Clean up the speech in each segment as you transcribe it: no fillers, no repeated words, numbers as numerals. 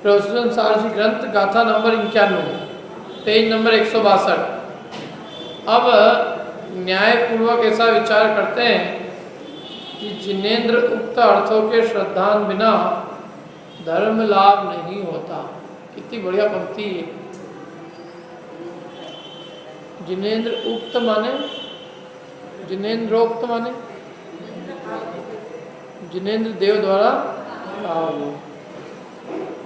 प्रसून सार जी ग्रंथ गाथा नंबर 91, पेज नंबर 162। अब न्यायपूर्वक ऐसा विचार करते हैं कि जिनेन्द्र उक्त अर्थों के श्रद्धान बिना धर्म लाभ नहीं होता। कितनी बढ़िया पंक्ति है। जिनेन्द्र उक्त माने, जिनेन्द्रोक्त माने जिनेन्द्र देव द्वारा कहा हुआ,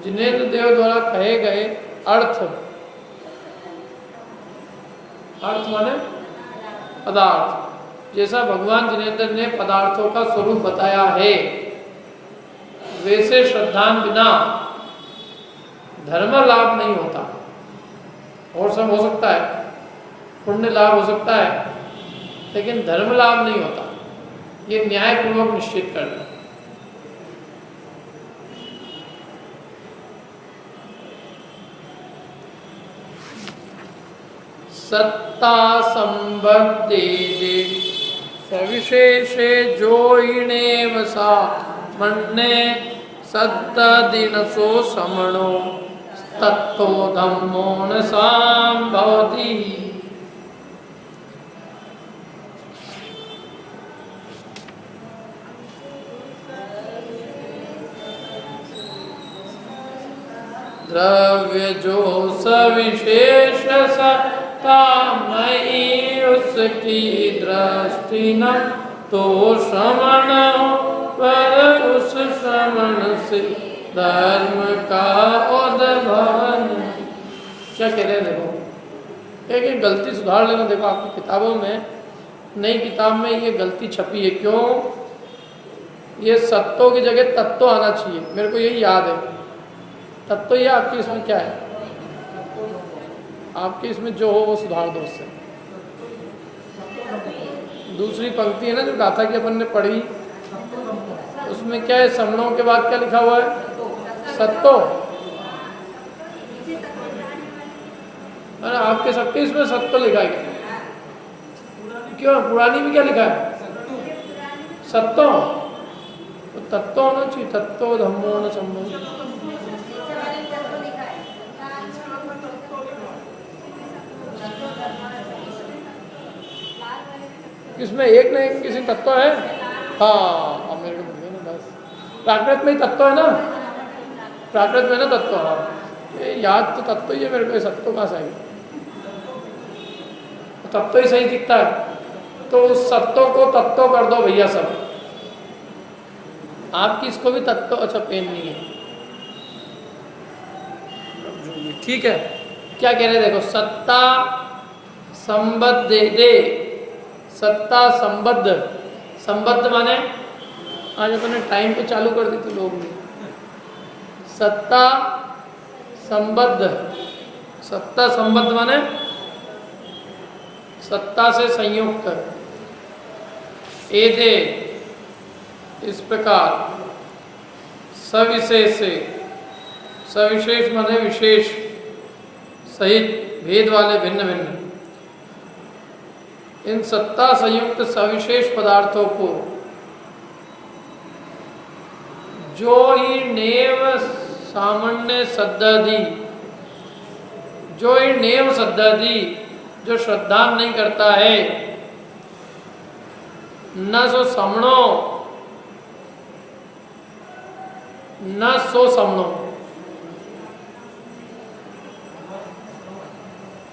जिनेन्द्र देव द्वारा कहे गए अर्थ, अर्थ माने पदार्थ, जैसा भगवान जिनेन्द्र ने पदार्थों का स्वरूप बताया है, वैसे श्रद्धान बिना धर्म लाभ नहीं होता। और सब हो सकता है, पुण्य लाभ हो सकता है, लेकिन धर्म लाभ नहीं होता। ये न्यायपूर्वक निश्चित कर दो। सत्ता संबद्धे सविशेषे जोइणेव सा मन्ने सत्तदिनसो समणो तत्तो धम्मो न संभवति। द्रव्य जो सविशेष सत्ता मई उसकी दृष्टि न तो श्रमण, पर उस श्रमण से धर्म का उद्भवन। क्या कह रहे हैं? देखो एक गलती सुधार लेना। देखो आपकी किताबों में, नई किताब में ये गलती छपी है। क्यों? ये सत्तों की जगह तत्व आना चाहिए। मेरे को यही याद है। तत्व ये आपके इसमें क्या है? आपके इसमें जो हो वो सुधार दो उससे। दूसरी पंक्ति है ना जो गाथा की अपन ने पढ़ी, उसमें क्या है? समणों के बाद क्या लिखा हुआ है? सत्तो। अरे आपके सबके इसमें सत्तो लिखा है। क्यों? पुरानी में क्या लिखा है? सत्तो। तो तत्व होना चाहिए। तत्तो धम्मो न संभव। इसमें एक ना एक किसी तत्व है। हाँ, अब मेरे को मिल गया ना। बस प्राकृत में ही तत्व है ना, प्राकृत में ना तत्व। हाँ, ये याद तो तत्व ही है मेरे को। सत्व कहाँ से आएगी? तत्व ही सही दिखता है। तो उस सत्व को तत्व कर दो भैया सब। आपकी इसको भी तत्व, अच्छा पेन नहीं है, ठीक है। क्या कह रहे? देखो सत्ता संबद्ध दे, सत्ता संबद्ध। संबद्ध माने आज अपने टाइम पे चालू कर दी थी लोग ने। सत्ता संबद्ध, सत्ता संबद्ध माने सत्ता से संयुक्त। एदे इस प्रकार, सविशेष से, सविशेष माने विशेष सहित, भेद वाले, भिन्न भिन्न। इन सत्ता संयुक्त सविशेष पदार्थों को जो ही नेव सामान्य सद्दादि, जो ही नेव सद्दादि, जो श्रद्धा नहीं करता है, न सो समणो, न सो समणो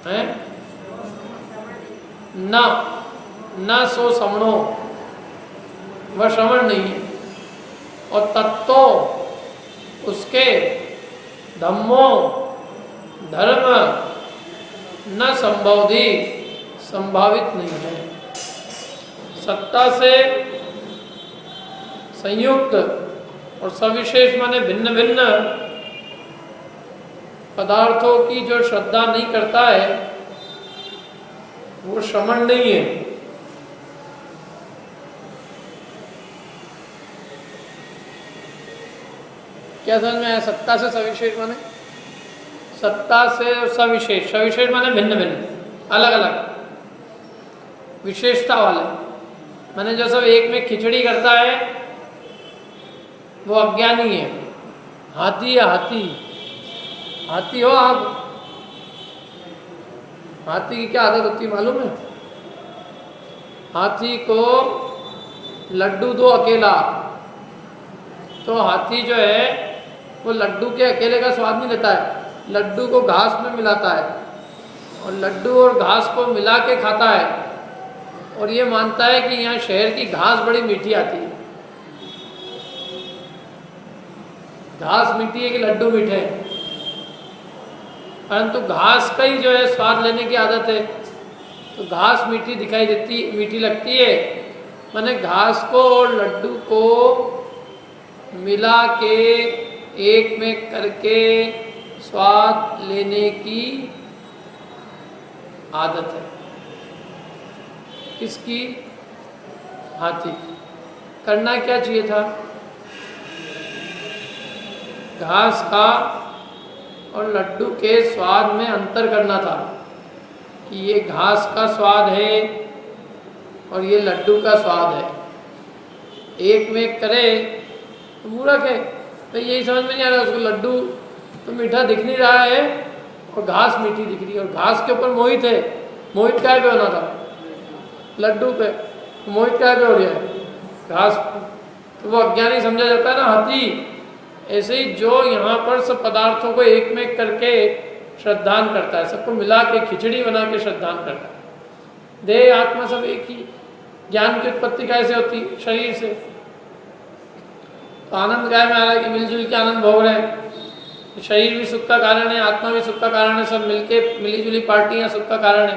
है, न सो समणो, वह श्रवण नहीं है। और तत्तो उसके, धम्मो धर्म, न संभवधि संभावित नहीं है। सत्ता से संयुक्त और सविशेष माने भिन्न भिन्न पदार्थों की जो श्रद्धा नहीं करता है वो श्रमण नहीं है। क्या समझ में आया? सत्ता से सविशेष माने, सत्ता से सविशेष, सविशेष माने भिन्न भिन्न, अलग अलग विशेषता वाले। माने जो सब एक में खिचड़ी करता है वो अज्ञानी है। हाथी है हाथी, हाथी हो आप, हाथी की क्या आदत होती है मालूम है? हाथी को लड्डू दो अकेला, तो हाथी जो है वो लड्डू के अकेले का स्वाद नहीं लेता है, लड्डू को घास में मिलाता है और लड्डू और घास को मिला के खाता है, और ये मानता है कि यहाँ शहर की घास बड़ी मीठी आती है। घास मीठी है कि लड्डू मीठे हैं, परंतु घास का ही जो है स्वाद लेने की आदत है, तो घास मीठी दिखाई देती, मीठी लगती है, मैंने घास को और लड्डू को मिला के एक में करके स्वाद लेने की आदत है। किसकी? हाथी की। करना क्या चाहिए था? घास का और लड्डू के स्वाद में अंतर करना था कि ये घास का स्वाद है और ये लड्डू का स्वाद है। एक में एक करे तो मूर्ख है, तो यही समझ में नहीं आ रहा उसको, लड्डू तो मीठा दिख नहीं रहा है और घास मीठी दिख रही है, और घास के ऊपर मोहित है। मोहित काय पे होना था? लड्डू पे। मोहित काय पे हो रहा है? घास पे। तो वो अज्ञानी समझा जाता है ना हाथी। ऐसे ही जो यहाँ पर सब पदार्थों को एक में एक करके श्रद्धान करता है, सबको मिला के खिचड़ी बना के श्रद्धान करता है। देह आत्मा सब एक ही। ज्ञान की उत्पत्ति कैसे होती? शरीर से। तो आनंद गाय में आ रहा है कि मिलजुल के आनंद भोग रहे हैं। शरीर भी सुख का कारण है, आत्मा भी सुख का कारण है, सब मिलके मिली-जुली पार्टियां सुख का कारण है।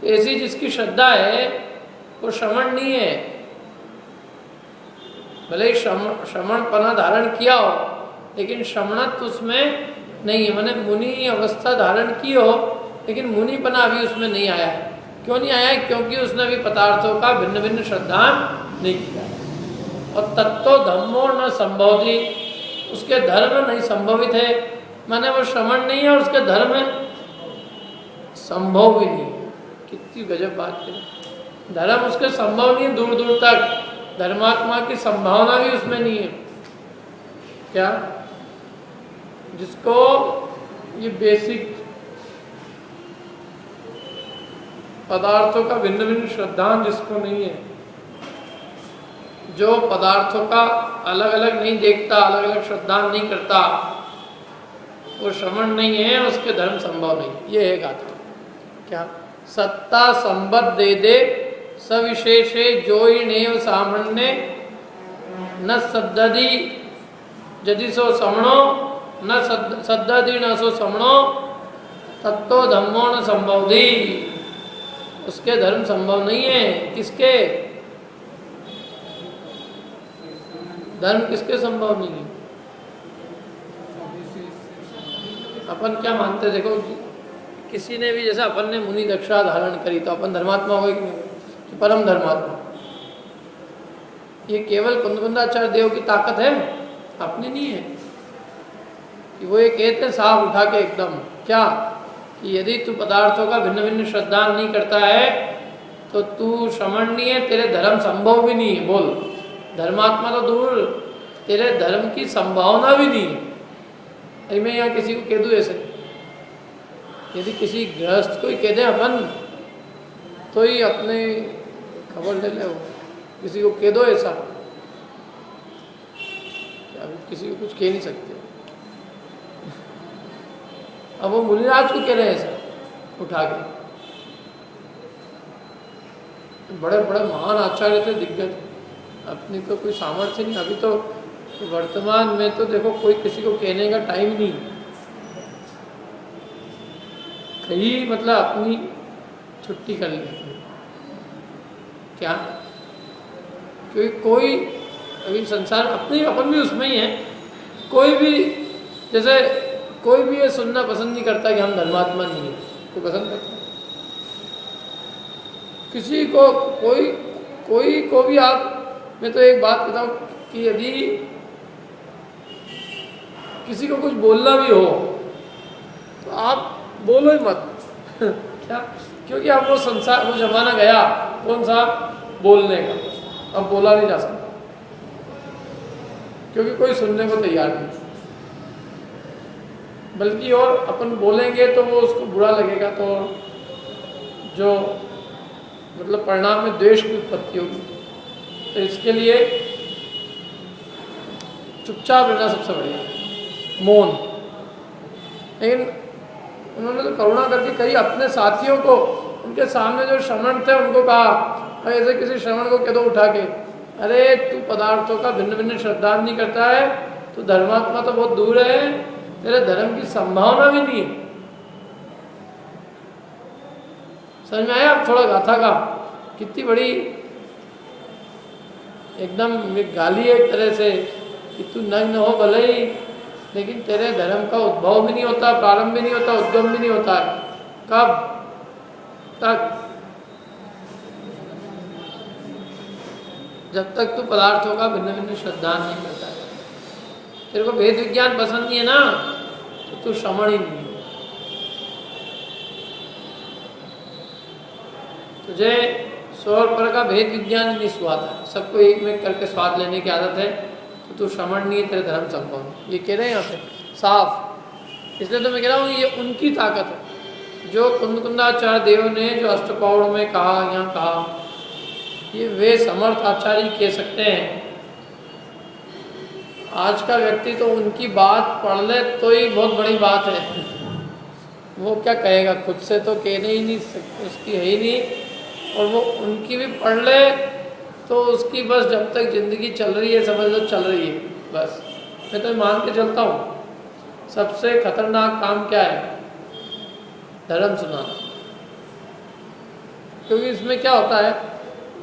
तो ऐसी जिसकी श्रद्धा है वो श्रमण नहीं है, भले ही श्रमणपना धारण किया हो, लेकिन श्रमणत्व उसमें नहीं है। मैंने मुनि अवस्था धारण की हो, लेकिन मुनिपना अभी उसमें नहीं आया है। क्यों नहीं आया है? क्योंकि उसने अभी पदार्थों का भिन्न भिन्न श्रद्धान नहीं किया। और तत्तो धम्मो न संभवति, उसके धर्म नहीं संभवित है, माने वो श्रमण नहीं है और उसके धर्म संभव भी नहीं है। कितनी गजब बात है। धर्म उसके संभव नहीं है दूर दूर तक, धर्मात्मा की संभावना भी उसमें नहीं है। क्या? जिसको ये बेसिक पदार्थों का भिन्न भिन्न श्रद्धान जिसको नहीं है, जो पदार्थों का अलग अलग नहीं देखता, अलग अलग श्रद्धान नहीं करता, वो श्रमण नहीं है, उसके धर्म संभव नहीं। ये है गाथा। क्या? सत्ता संबद्ध दे दे सविशेषे जोई नेव सामान्य न सद्दधि यदि सो समणो न सद्दधि न सो समणो तत्तो धम्मो न संभवधि। उसके धर्म संभव नहीं है। किसके धर्म? किसके संभव नहीं है? अपन क्या मानते? देखो, किसी ने भी, जैसे अपन ने मुनि दक्षा धारण करी तो अपन धर्मात्मा हो कि नहीं? परम धर्मात्मा। ये केवल कुंदकुंदाचार्य देव की ताकत है, अपनी नहीं है। कि वो ये कहते हैं साफ उठा के एकदम, क्या कि यदि तू पदार्थों का भिन्न भिन्न श्रद्धान नहीं करता है तो तू श्रमण नहीं है, तेरे धर्म संभव भी नहीं है। बोल, धर्मात्मा तो दूर, तेरे धर्म की संभावना भी नहीं है। अरे मैं यहाँ किसी को कह दूँ ऐसे, यदि किसी गृहस्थ को ही कह दें अपन तो ही अपने खबर ले ले। वो किसी को कह दो ऐसा, किसी को कुछ कह नहीं सकते। अब वो मुनिराज को कह रहे हैं ऐसा उठा के। बड़े बड़े महान आचार्य थे, दिग्गज, अपनी तो कोई सामर्थ्य नहीं। अभी तो वर्तमान में तो देखो कोई किसी को कहने का टाइम नहीं, कहीं मतलब अपनी छुट्टी कर ली। क्या? क्योंकि कोई अभी संसार अपने अपन भी उसमें ही है। कोई भी, जैसे कोई भी ये सुनना पसंद नहीं करता कि हम धर्मात्मा नहीं है। कोई पसंद करता? किसी को कोई को भी आप, मैं तो एक बात कहता हूँ कि यदि किसी को कुछ बोलना भी हो तो आप बोलो ही मत। क्या? क्योंकि अब वो संसार, वो जमाना गया, कौन सा बोलने का, अब बोला नहीं जा सकता क्योंकि कोई सुनने को तैयार नहीं। बल्कि और अपन बोलेंगे तो वो उसको बुरा लगेगा, तो जो मतलब परिणाम में द्वेष की उत्पत्ति होगी। तो इसके लिए चुपचाप रहना सबसे बढ़िया, मौन। लेकिन उन्होंने तो करुणा करके कई अपने साथियों को, उनके सामने जो श्रमण थे उनको कहा, ऐसे किसी श्रमण को कह दो उठा के, अरे तू पदार्थों का भिन्न भिन्न श्रद्धा नहीं करता है, तो धर्मात्मा तो बहुत दूर है, तेरे धर्म की संभावना भी नहीं है। समझ में आया आप थोड़ा गाथा का कितनी बड़ी एकदम गाली है एक तरह से कि तू नग्न हो भले ही, लेकिन तेरे धर्म का उद्भव भी नहीं होता, प्रारंभ भी नहीं होता, उद्गम भी नहीं होता। कब तक? जब तक तू पदार्थों का भिन्न भिन्न श्रद्धा नहीं करता है। तेरे को वेद विज्ञान पसंद नहीं है ना, तो तू श्रमण ही नहीं। तुझे स्वर पर का भेद विज्ञान नहीं स्वाद है, सबको एक में करके स्वाद लेने की आदत है, तो तू श्रमण नहीं है, तेरे धर्म संभव। ये कह रहे हैं यहाँ पे साफ। इसलिए तो मैं कह रहा हूँ ये उनकी ताकत है जो कुंदकुंदाचार्य देव ने जो अष्टपौड़ में कहा, यहाँ कहा, ये वे समर्थ आचार्य कह सकते हैं। आज का व्यक्ति तो उनकी बात पढ़ ले तो ही बहुत बड़ी बात है, वो क्या कहेगा, खुद से तो कहने ही नहीं सकते, उसकी है ही नहीं। और वो उनकी भी पढ़ ले तो उसकी बस जब तक जिंदगी चल रही है समझ लो चल रही है बस। मैं तो मान के चलता हूँ सबसे खतरनाक काम क्या है, धर्म सुनाना। क्योंकि इसमें क्या होता है,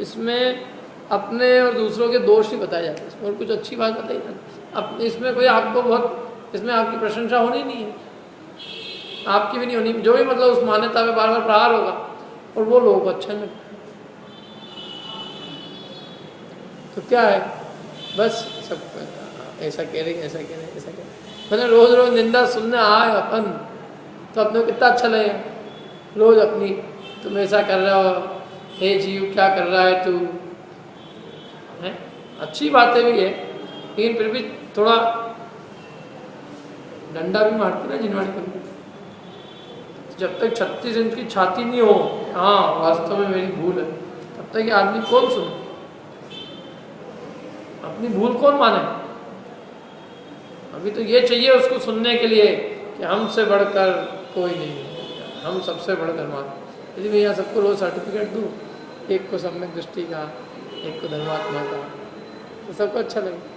इसमें अपने और दूसरों के दोष ही बताए जाते हैं, और कुछ अच्छी बात बताई जाती। अब इसमें कोई आपको बहुत, इसमें आपकी प्रशंसा होनी नहीं है, आपकी भी नहीं होनी, जो भी मतलब उस मान्यता में बार बार प्रहार होगा और वो लोगों को अच्छा नहीं लगता। तो क्या है, बस सब ऐसा कह रहे, ऐसा कह रहे, ऐसा कह रहे, मैंने रोज रोज निंदा सुनने आए अपन, तो अपने को कितना अच्छा लगेगा। रोज अपनी, तुम ऐसा कर रहे हो, हे जीव क्या कर रहा है तू, है अच्छी बातें भी है, लेकिन फिर भी थोड़ा डंडा भी मारती ना जिनवाड़ी को। जब तक 36 इंच की छाती नहीं हो, हाँ वास्तव में मेरी भूल है, तब तक ये आदमी कौन सुने, अपनी भूल कौन माने। अभी तो ये चाहिए उसको सुनने के लिए कि हमसे बढ़कर कोई नहीं है, हम सबसे बढ़कर मान। यदि मैं यहाँ सबको रोज सर्टिफिकेट दूँ, एक को सम्यक दृष्टि का, एक को धर्मात्मा का, तो सबको अच्छा लगे।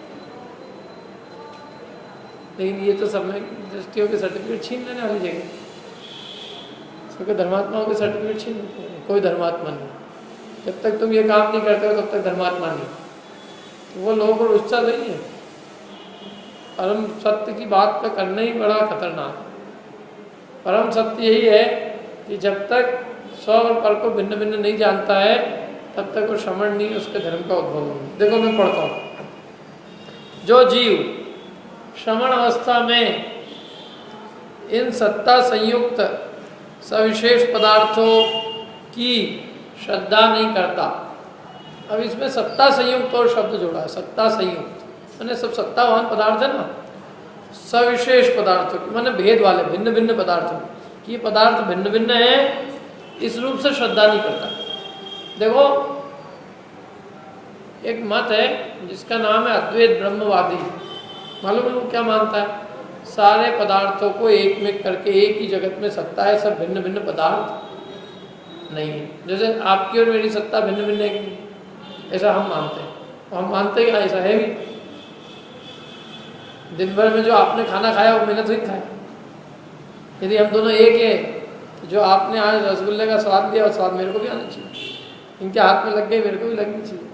लेकिन ये तो सम्यक दृष्टियों के सर्टिफिकेट छीन लेने वाली जगह, सबके धर्मात्माओं के सर्टिफिकेट छीन लेते हैं, कोई धर्मात्मा नहीं। जब तक तुम ये काम नहीं करते हो तब तक धर्मात्मा नहीं। तो वो लोगों को रुचता नहीं है। परम सत्य की बात तो करना ही बड़ा खतरनाक है। परम सत्य यही है कि जब तक स्व और पर को भिन्न भिन्न नहीं जानता है तब तक वो श्रमण नहीं, उसके धर्म का उद्भव नहीं। देखो मैं पढ़ता हूँ, जो जीव श्रमण अवस्था में इन सत्ता संयुक्त सविशेष पदार्थों की श्रद्धा नहीं करता। अब इसमें सत्ता संयुक्त और शब्द जोड़ा है, सत्ता संयुक्त मैंने सब सत्तावान पदार्थ है ना, सविशेष पदार्थों की माने भेद वाले, भिन्न भिन्न पदार्थों की, पदार्थ भिन्न भिन्न है, इस रूप से श्रद्धा नहीं करता। देखो एक मत है जिसका नाम है अद्वैत ब्रह्मवादी। मालूम है वो क्या मानता है, सारे पदार्थों को एक में करके एक ही जगत में सत्ता है, सब भिन्न भिन्न पदार्थ नहीं है। जैसे आपकी और मेरी सत्ता भिन्न भिन्न है, ऐसा हम मानते हैं। हम मानते हैं ऐसा है भी, दिन भर में जो आपने खाना खाया वो मैंने तो ही खाया। यदि हम दोनों एक है तो जो आपने आज रसगुल्ले का स्वाद दिया और स्वाद मेरे को भी आना चाहिए, इनके हाथ में लग गई मेरे को भी लगनी चाहिए,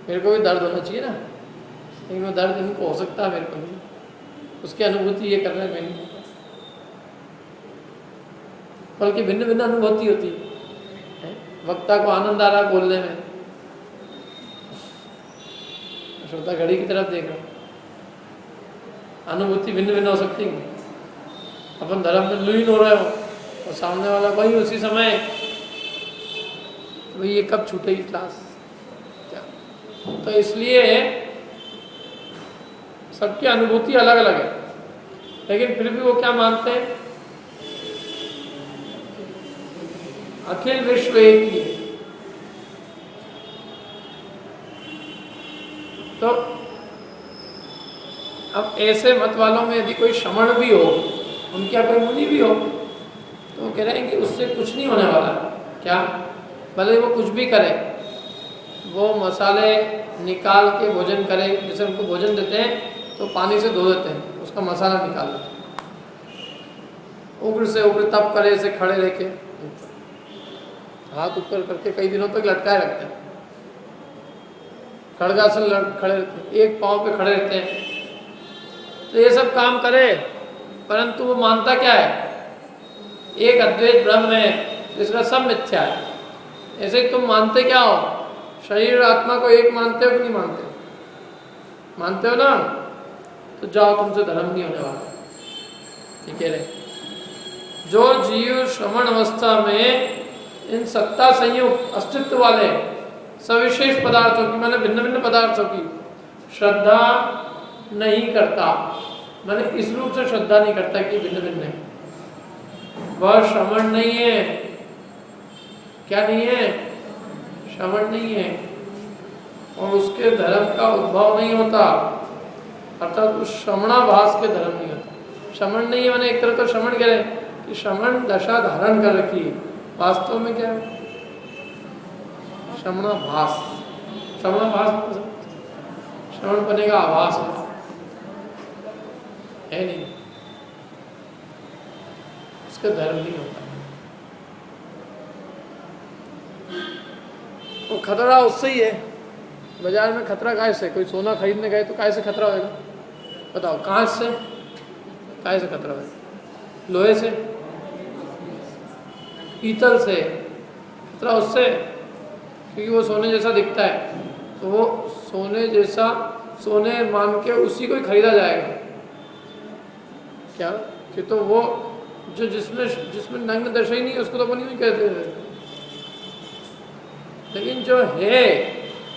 मेरे को भी दर्द होना चाहिए ना। लेकिन वो दर्द इनको हो सकता है, मेरे को नहीं, उसकी अनुभूति ये करना है मैं नहीं, बल्कि भिन्न भिन्न अनुभूति होती है। वक्ता को आनंद आ रहा है बोलने में, श्रोता घड़ी की तरफ देख रहा, अनुभूति भिन्न भिन्न हो सकती है। अपन धर्म में लीन हो रहे हो और सामने वाला वही उसी समय, भाई ये कब छूटेगी क्लास क्या। तो इसलिए सबकी अनुभूति अलग अलग है, लेकिन फिर भी वो क्या मानते हैं, अखिल विश्व एक ही है। तो अब ऐसे मत वालों में यदि कोई श्रमण भी हो, उनके यहाँ कोई मुनि भी हो, तो वो कह रहे हैं कि उससे कुछ नहीं होने वाला। क्या? भले वो कुछ भी करे, वो मसाले निकाल के भोजन करे, जैसे उनको भोजन देते हैं तो पानी से धो देते हैं, उसका मसाला निकाल देते हैं, उग्र से उग्र तप करे, ऐसे खड़े रह के हाथ ऊपर करके कई दिनों तक लटकाए रखते हैं, खड़गासन खड़े रहते हैं, एक पाँव पे खड़े रहते हैं। तो ये सब काम करे, परंतु वो मानता क्या है, एक अद्वैत ब्रह्म है जिसका सब मिथ्या है। ऐसे ही तुम मानते क्या हो, शरीर और आत्मा को एक मानते हो कि नहीं मानते? मानते हो ना? तो जाओ, तुमसे धर्म नहीं होने वाला। ठीक है रे, जो जीव श्रवण अवस्था में इन सत्ता संयुक्त अस्तित्व वाले सविशेष पदार्थों की, मैंने भिन्न भिन्न पदार्थों की श्रद्धा नहीं करता, मैंने इस रूप से श्रद्धा नहीं करता कि भिन्न भिन्न है, वह श्रवण नहीं है। क्या नहीं है? श्रवण नहीं है, और उसके धर्म का उद्भव नहीं होता, अर्थात उस श्रवणाभास के धर्म नहीं होता। श्रवण नहीं है मैंने एक तरह का श्रवण कह रहे कि श्रवण दशा धारण कर रखी है, वास्तव में क्या है? श्रवणाभास। श्रवणाभास श्रवण करने का आभास है नहीं, उसका धर्म नहीं होता। वो खतरा उससे ही है। बाजार में खतरा काय से? कोई सोना खरीदने गए तो काय से खतरा होगा? बताओ, कांच से? काय से खतरा होगा? लोहे से, पीतल से खतरा उससे, क्योंकि वो सोने जैसा दिखता है, तो वो सोने जैसा सोने मान के उसी को ही खरीदा जाएगा। क्या कि तो वो जो जिसमें नग्न दशा ही नहीं है उसको तो अपन नहीं कहते हैं, लेकिन जो है,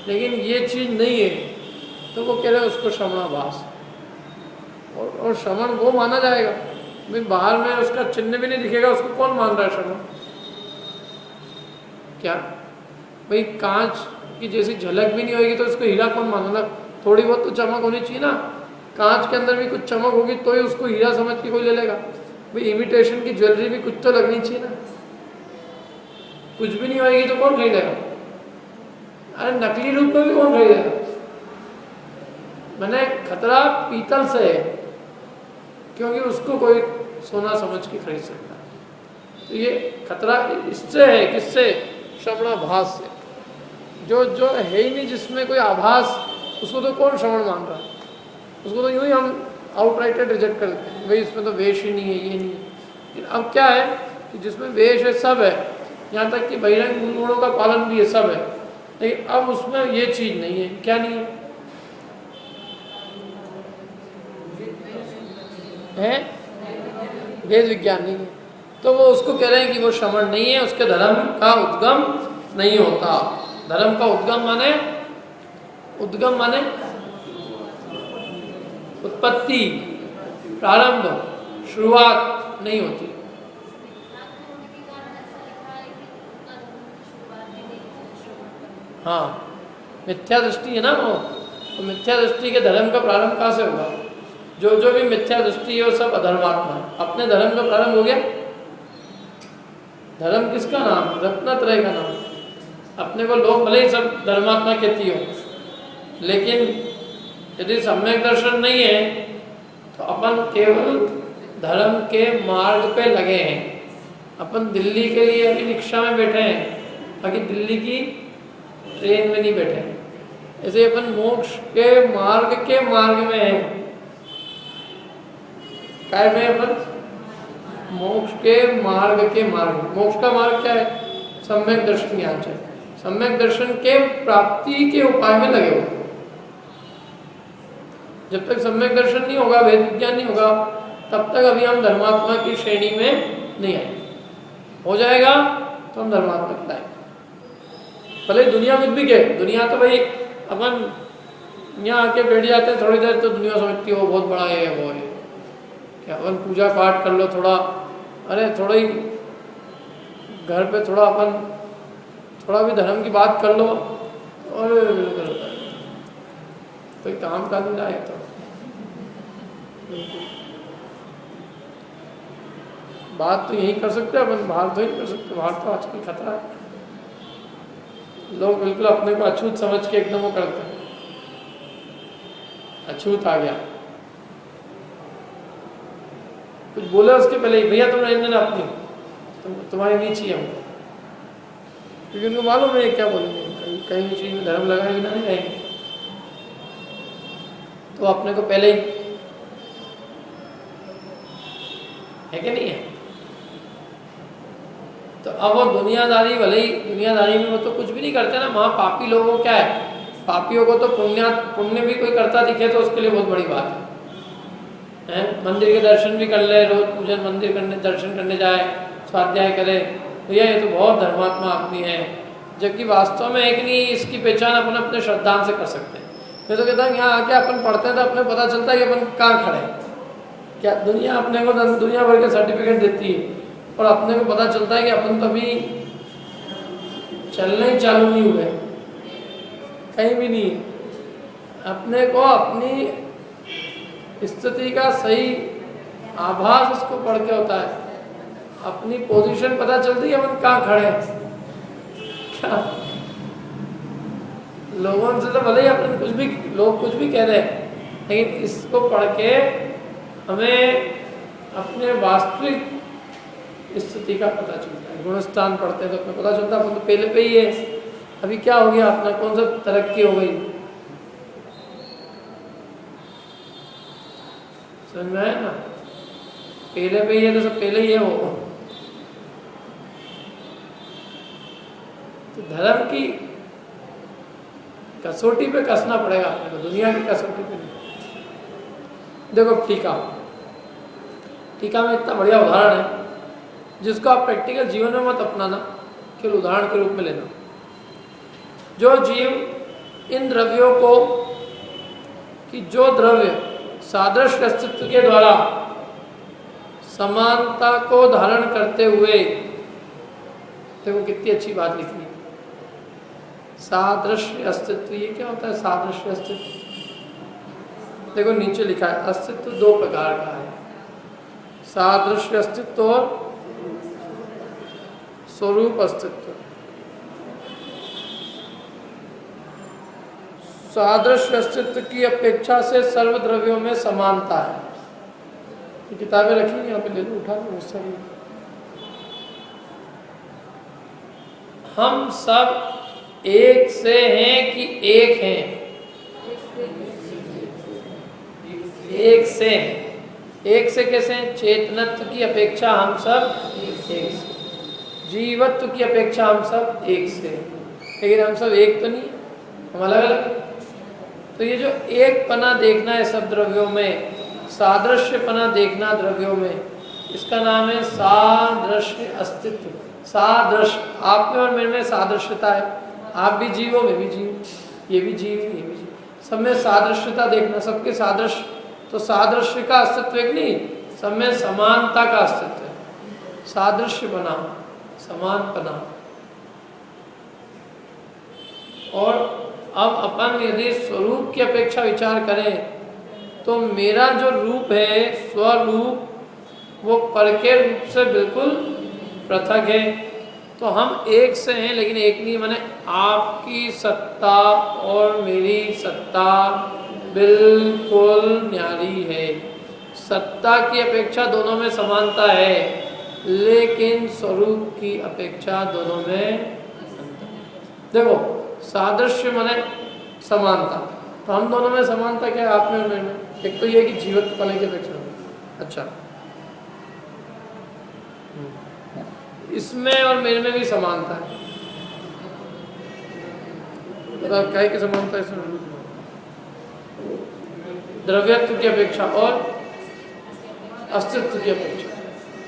लेकिन ये चीज नहीं है, तो वो कह रहे हैं उसको श्रवणाभास। और श्रवण वो माना जाएगा भाई, बाहर में उसका चिन्ह भी नहीं दिखेगा, उसको कौन मान रहा है श्रवण? क्या भाई, कांच की जैसी झलक भी नहीं होगी तो उसको हीरा कौन माना? थोड़ी बहुत तो चमक होनी चाहिए ना, कांच के अंदर भी कुछ चमक होगी तो ही उसको हीरा समझ के कोई ले लेगा। भाई इमिटेशन की ज्वेलरी भी कुछ तो लगनी चाहिए ना, कुछ भी नहीं होगी तो कौन खरीदेगा? अरे नकली रूप में भी कौन खरीदेगा? मैंने खतरा पीतल से है, क्योंकि उसको कोई सोना समझ के खरीद सकता है। तो ये खतरा इससे है, किससे? श्रवणाभास से। जो है ही नहीं, जिसमें कोई आभास, उसको तो कौन श्रवण मान रहा है? उसको तो यूं ही हम आउटराइटेड रिजेक्ट कर देते हैं, भाई इसमें तो वेश ही नहीं है, ये नहीं है। लेकिन अब क्या है कि जिसमें वेश है सब है, यहाँ तक कि बहिरंग गुणों का पालन भी है, सब है, लेकिन अब उसमें ये चीज नहीं है। क्या नहीं है? वेद विज्ञान नहीं है। तो वो उसको कह रहे हैं कि वो श्रवण नहीं है, उसके धर्म का उद्गम नहीं होता। धर्म का उद्गम माने उत्पत्ति, प्रारंभ, शुरुआत नहीं होती। हाँ, मिथ्या दृष्टि है ना वो, तो मिथ्या दृष्टि के धर्म का प्रारंभ कहाँ से होगा? जो भी मिथ्या दृष्टि है वो सब अधर्मात्मा है। अपने धर्म का प्रारंभ हो गया। धर्म किसका नाम? रत्नत्रय का नाम। अपने को लोग भले ही सब धर्मात्मा कहती हो, लेकिन यदि सम्यक दर्शन नहीं है तो अपन केवल धर्म के मार्ग पे लगे हैं। अपन दिल्ली के लिए अभी रिक्शा में बैठे हैं, बाकी दिल्ली की ट्रेन में नहीं बैठे हैं। ऐसे अपन मोक्ष के मार्ग में हैं। काय में अपन? मोक्ष के मार्ग। मोक्ष का मार्ग क्या है? सम्यक दर्शन ज्ञान चाहिए। सम्यक दर्शन के प्राप्ति के उपाय में लगे हुए। जब तक सम्यक दर्शन नहीं होगा, वेद विज्ञान नहीं होगा, तब तक अभी हम धर्मात्मा की श्रेणी में नहीं आए। हो जाएगा तो हम धर्मात्मा कहलाएंगे। भले दुनिया कुछ भी कहे, दुनिया तो भाई अपन यहाँ आके बैठ जाते हैं थोड़ी देर तो दुनिया समझती है वो बहुत बड़ा है वो है, क्या अपन पूजा पाठ कर लो थोड़ा, अरे थोड़ा ही घर पे थोड़ा अपन थोड़ा भी धर्म की बात कर लो और कोई काम करने जाए तो बात तो यही कर सकते हैं अपन, बाहर तो नहीं कर सकते, बाहर तो आजकल खतरा है, लोग बिल्कुल अपने को अछूत समझ के एकदम वो करते हैं, अछूत आ गया, कुछ बोले उसके पहले ही भैया तुम रहने ना अपनी, तुम्हारी नहीं चाहिए हमको, क्योंकि उनको मालूम है क्या बोलेंगे, कहीं भी चीज में धर्म लगाए बिना नहीं रहेंगे, तो अपने को पहले ही है कि नहीं है। तो अब वो दुनियादारी, भले ही दुनियादारी में वो तो कुछ भी नहीं करते ना, वहाँ पापी लोगों को क्या है, पापियों को तो पुण्य भी कोई करता दिखे तो उसके लिए बहुत बड़ी बात है, मंदिर के दर्शन भी कर ले, रोज पूजन मंदिर करने दर्शन करने जाए, स्वाध्याय करे, भैया ये तो बहुत धर्मात्मा आदमी है, जबकि वास्तव में एक नहीं, इसकी पहचान अपन अपने श्रद्धान से कर सकते हैं। मैं तो कहता हूँ यहाँ आके अपन पढ़ते हैं तो अपने पता चलता है कि अपन कहाँ खड़े हैं, क्या दुनिया अपने को दुनिया भर के सर्टिफिकेट देती है और अपने को पता चलता है कि अपन तो अभी चलने ही चालू नहीं हुए, कहीं भी नहीं। अपने को अपनी स्थिति का सही आभास उसको पढ़ के होता है, अपनी पोजीशन पता चलती है अपन कहाँ खड़े हैं, क्या लोगों से तो भले ही अपन कुछ भी, लोग कुछ भी कह रहे हैं, लेकिन इसको पढ़ के हमें अपने वास्तविक स्थिति का पता चलता है। गुणस्थान पढ़ते हैं तो अपने पता चलता है अपन तो पहले पे ही है, अभी क्या हो गया, अपना कौन सा तरक्की हो गई, समझ में आया ना, पहले पे ही है तो सब पहले ही है वो। तो धर्म की कसौटी पे कसना पड़ेगा अपने को, दुनिया की कसौटी पे नहीं। देखो टीका में इतना बढ़िया उदाहरण है जिसको आप प्रैक्टिकल जीवन में मत अपनाना, केवल उदाहरण के रूप में लेना। जो जीव इन द्रव्यों को, कि जो द्रव्य सादृश्य अस्तित्व के द्वारा समानता को धारण करते हुए, देखो कितनी अच्छी बात लिखी है, सादृश्य अस्तित्व, ये क्या होता है सादृश्य अस्तित्व, देखो नीचे लिखा है अस्तित्व दो प्रकार का है, सादृश्य अस्तित्व और स्वरूप अस्तित्व। सादृश्य अस्तित्व की अपेक्षा से सर्वद्रव्यों में समानता है। ये किताबें रखी यहाँ पे ले लो, उठा लो, सारी। हम सब एक से हैं कि एक हैं? एक से हैं। एक से कैसे हैं? चेतनत्व की अपेक्षा हम सब एक से, जीवत्व की अपेक्षा हम सब एक से, लेकिन हम सब एक तो नहीं, हम अलग अलग। तो ये जो एक पना देखना है सब द्रव्यों में, सादृश्य पना देखना द्रव्यों में, इसका नाम है सादृश्य अस्तित्व। सादृश्य, आप में और मेरे में सादृश्यता है, आप भी जीव हो, मैं भी जीव, ये भी जीव, ये भी जीव, सब में सादृश्यता देखना, सबके सादृश्य। तो सादृश्य का अस्तित्व एक नहीं, सब में समानता का अस्तित्व है। सादृश्य बना, समानपना। और अब अपन यदि स्वरूप की अपेक्षा विचार करें तो मेरा जो रूप है स्वरूप, वो पर के रूप से बिल्कुल पृथक है। तो हम एक से हैं लेकिन एक नहीं, माने आपकी सत्ता और मेरी सत्ता बिल्कुल न्यारी है। सत्ता की अपेक्षा दोनों में समानता है, लेकिन स्वरूप की अपेक्षा दोनों में देखो सादृश्य माने समानता, तो हम दोनों में समानता क्या है, आप में और मेरे में? एक तो ये कि जीवित पने की अपेक्षा। अच्छा, इसमें और मेरे में भी समानता है, क्या की समानता है इसमें? द्रव्यत्व की अपेक्षा और अस्तित्व की अपेक्षा।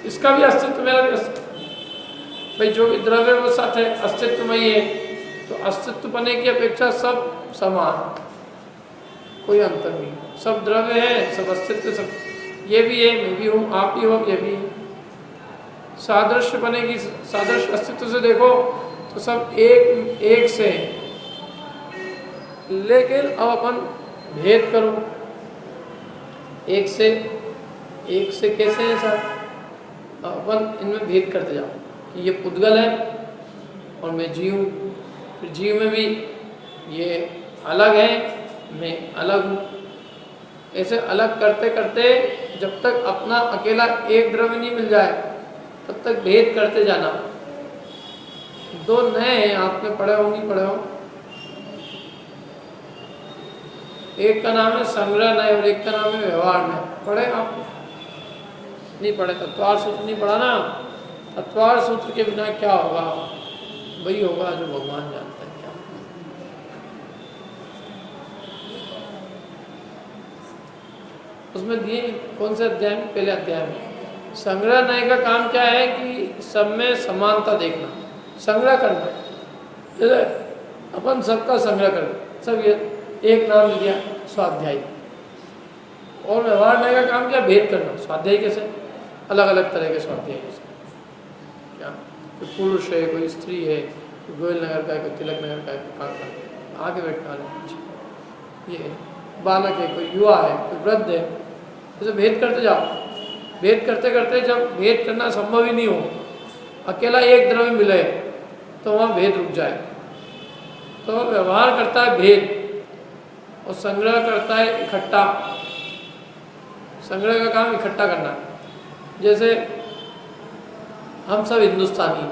इसका भी अस्तित्व, मेरा भी अस्तित्व। भाई जो भी द्रव्य वो साथ है, अस्तित्व में ही है, तो अस्तित्व पने की अपेक्षा सब समान। कोई अंतर नहीं, सब द्रव्य है, सब अस्तित्व, सब ये भी है, मैं भी हूँ, आप भी हो, ये भी है। सादृश्य बनेगी, सादृश्य अस्तित्व से देखो तो सब एक से है। लेकिन अब अपन भेद करो, एक से कैसे है सर? अपन इनमें भेद करते जाओ कि ये पुद्गल है और मैं जीव हूँ, फिर जीव में भी ये अलग है, मैं अलग हूँ। ऐसे अलग करते करते जब तक अपना अकेला एक द्रव्य नहीं मिल जाए तब तक भेद करते जाना। दो नए हैं, आप में पढ़े हो नहीं पढ़े हो? एक का नाम है संग्रह नय और एक का नाम है व्यवहार नय। पढ़े आप? नहीं पढ़े? तत्वार सूत्र नहीं पढ़ा ना? तत्वार सूत्र के बिना क्या होगा? वही होगा जो भगवान जानते हैं क्या। उसमें दिए कौन से अध्याय में? पहले अध्याय में। संग्रह नय का काम क्या है कि सब में समानता देखना, संग्रह करना। जैसे अपन सबका संग्रह कर, सब ये एक नाम लिया स्वाध्यायी। और व्यवहार नय का काम क्या? भेद करना। स्वाध्यायी कैसे? अलग अलग तरह के स्वाध्यायी कैसे? क्या कोई पुरुष है, कोई स्त्री है, कोई गोयल नगर का है, कोई तिलक नगर का है, कोई कहाँ का, आगे बैठने वाले, ये बालक है, कोई युवा है, कोई वृद्ध है। जैसे भेद करते जाओ, भेद करते करते जब भेद करना संभव ही नहीं हो, अकेला एक द्रव्य मिले तो वहाँ भेद रुक जाए। तो व्यवहार करता है भेद और संग्रह करता है इकट्ठा। संग्रह का काम इकट्ठा करना। जैसे हम सब हिंदुस्तानी,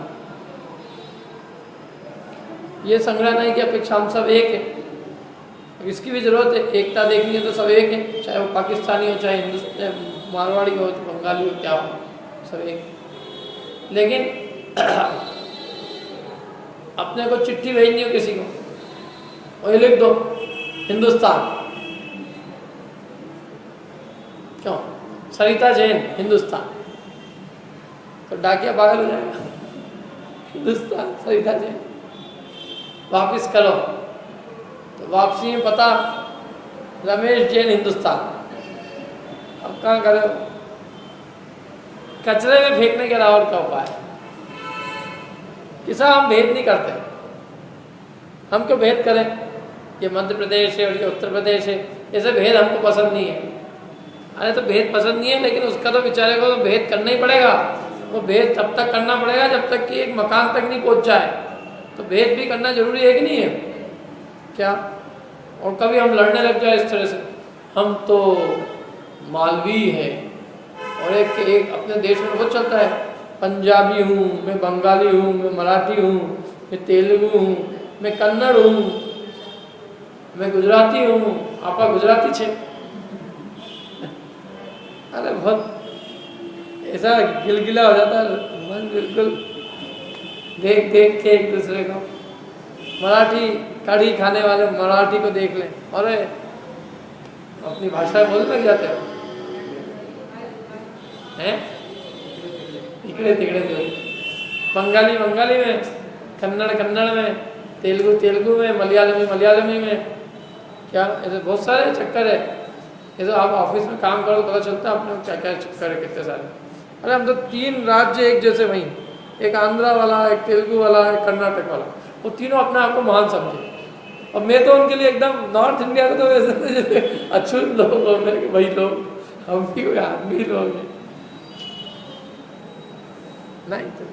ये संग्रह नहीं की अपेक्षा हम सब एक है, इसकी भी जरूरत है। एकता देखनी है तो सब एक है, चाहे वो पाकिस्तानी हो, चाहे हिंदुस्तान मारवाड़ी हो, तो बंगाली हो, क्या हो, सब एक। लेकिन अपने को चिट्ठी भेजनी हो किसी को और ये लिख दो हिंदुस्तान, क्यों? सरिता जैन हिंदुस्तान, तो डाकिया पागल हो जाएगा। हिंदुस्तान सरिता जैन, वापिस करो तो वापसी में पता रमेश जैन हिंदुस्तान। अब कहाँ करे? कचरे में फेंकने के अलावा और क्या उपाय? किसा हम भेद नहीं करते। हम क्यों भेद करें? ये मध्य प्रदेश है और ये उत्तर प्रदेश है, ऐसे भेद हमको पसंद नहीं है। अरे तो भेद पसंद नहीं है, लेकिन उसका तो बेचारे को तो भेद करना ही पड़ेगा। वो भेद तब तक करना पड़ेगा जब तक कि एक मकान तक नहीं पहुंच जाए। तो भेद भी करना जरूरी है कि नहीं है? क्या? और कभी हम लड़ने लग जाए इस तरह से, हम तो मालवी है, और एक अपने देश में बहुत चलता है, पंजाबी हूँ, मैं बंगाली हूँ, मैं मराठी हूँ, मैं तेलुगु हूँ, मैं कन्नड़ हूँ, मैं गुजराती हूँ, आपा गुजराती छे। अरे बहुत ऐसा गिलगिला हो जाता है मन, बिल्कुल देख देख के एक दूसरे को। मराठी कढ़ी खाने वाले मराठी को देख लें, अरे अपनी भाषा बोलने लग जाते हो हैं, तिकड़े तिकड़े जो, बंगाली बंगाली में, कन्नड़ कन्नड़ में, तेलुगु तेलुगु में, मलयालमी मलयालमी में। क्या ऐसे बहुत सारे चक्कर है। ये तो आप ऑफिस में काम करो पता चलता है अपने क्या क्या चक्कर है, कितने सारे। अरे हम तो 3 राज्य एक जैसे, वहीं एक आंध्रा वाला, एक तेलुगु वाला, एक कर्नाटक वाला, वो तीनों अपने आप को महान समझे। और मैं तो उनके लिए एकदम नॉर्थ इंडिया को तो वैसे जैसे अछूत लोग हो, वही लोग, हम भी कोई आदमी लोग हैं नहीं। तो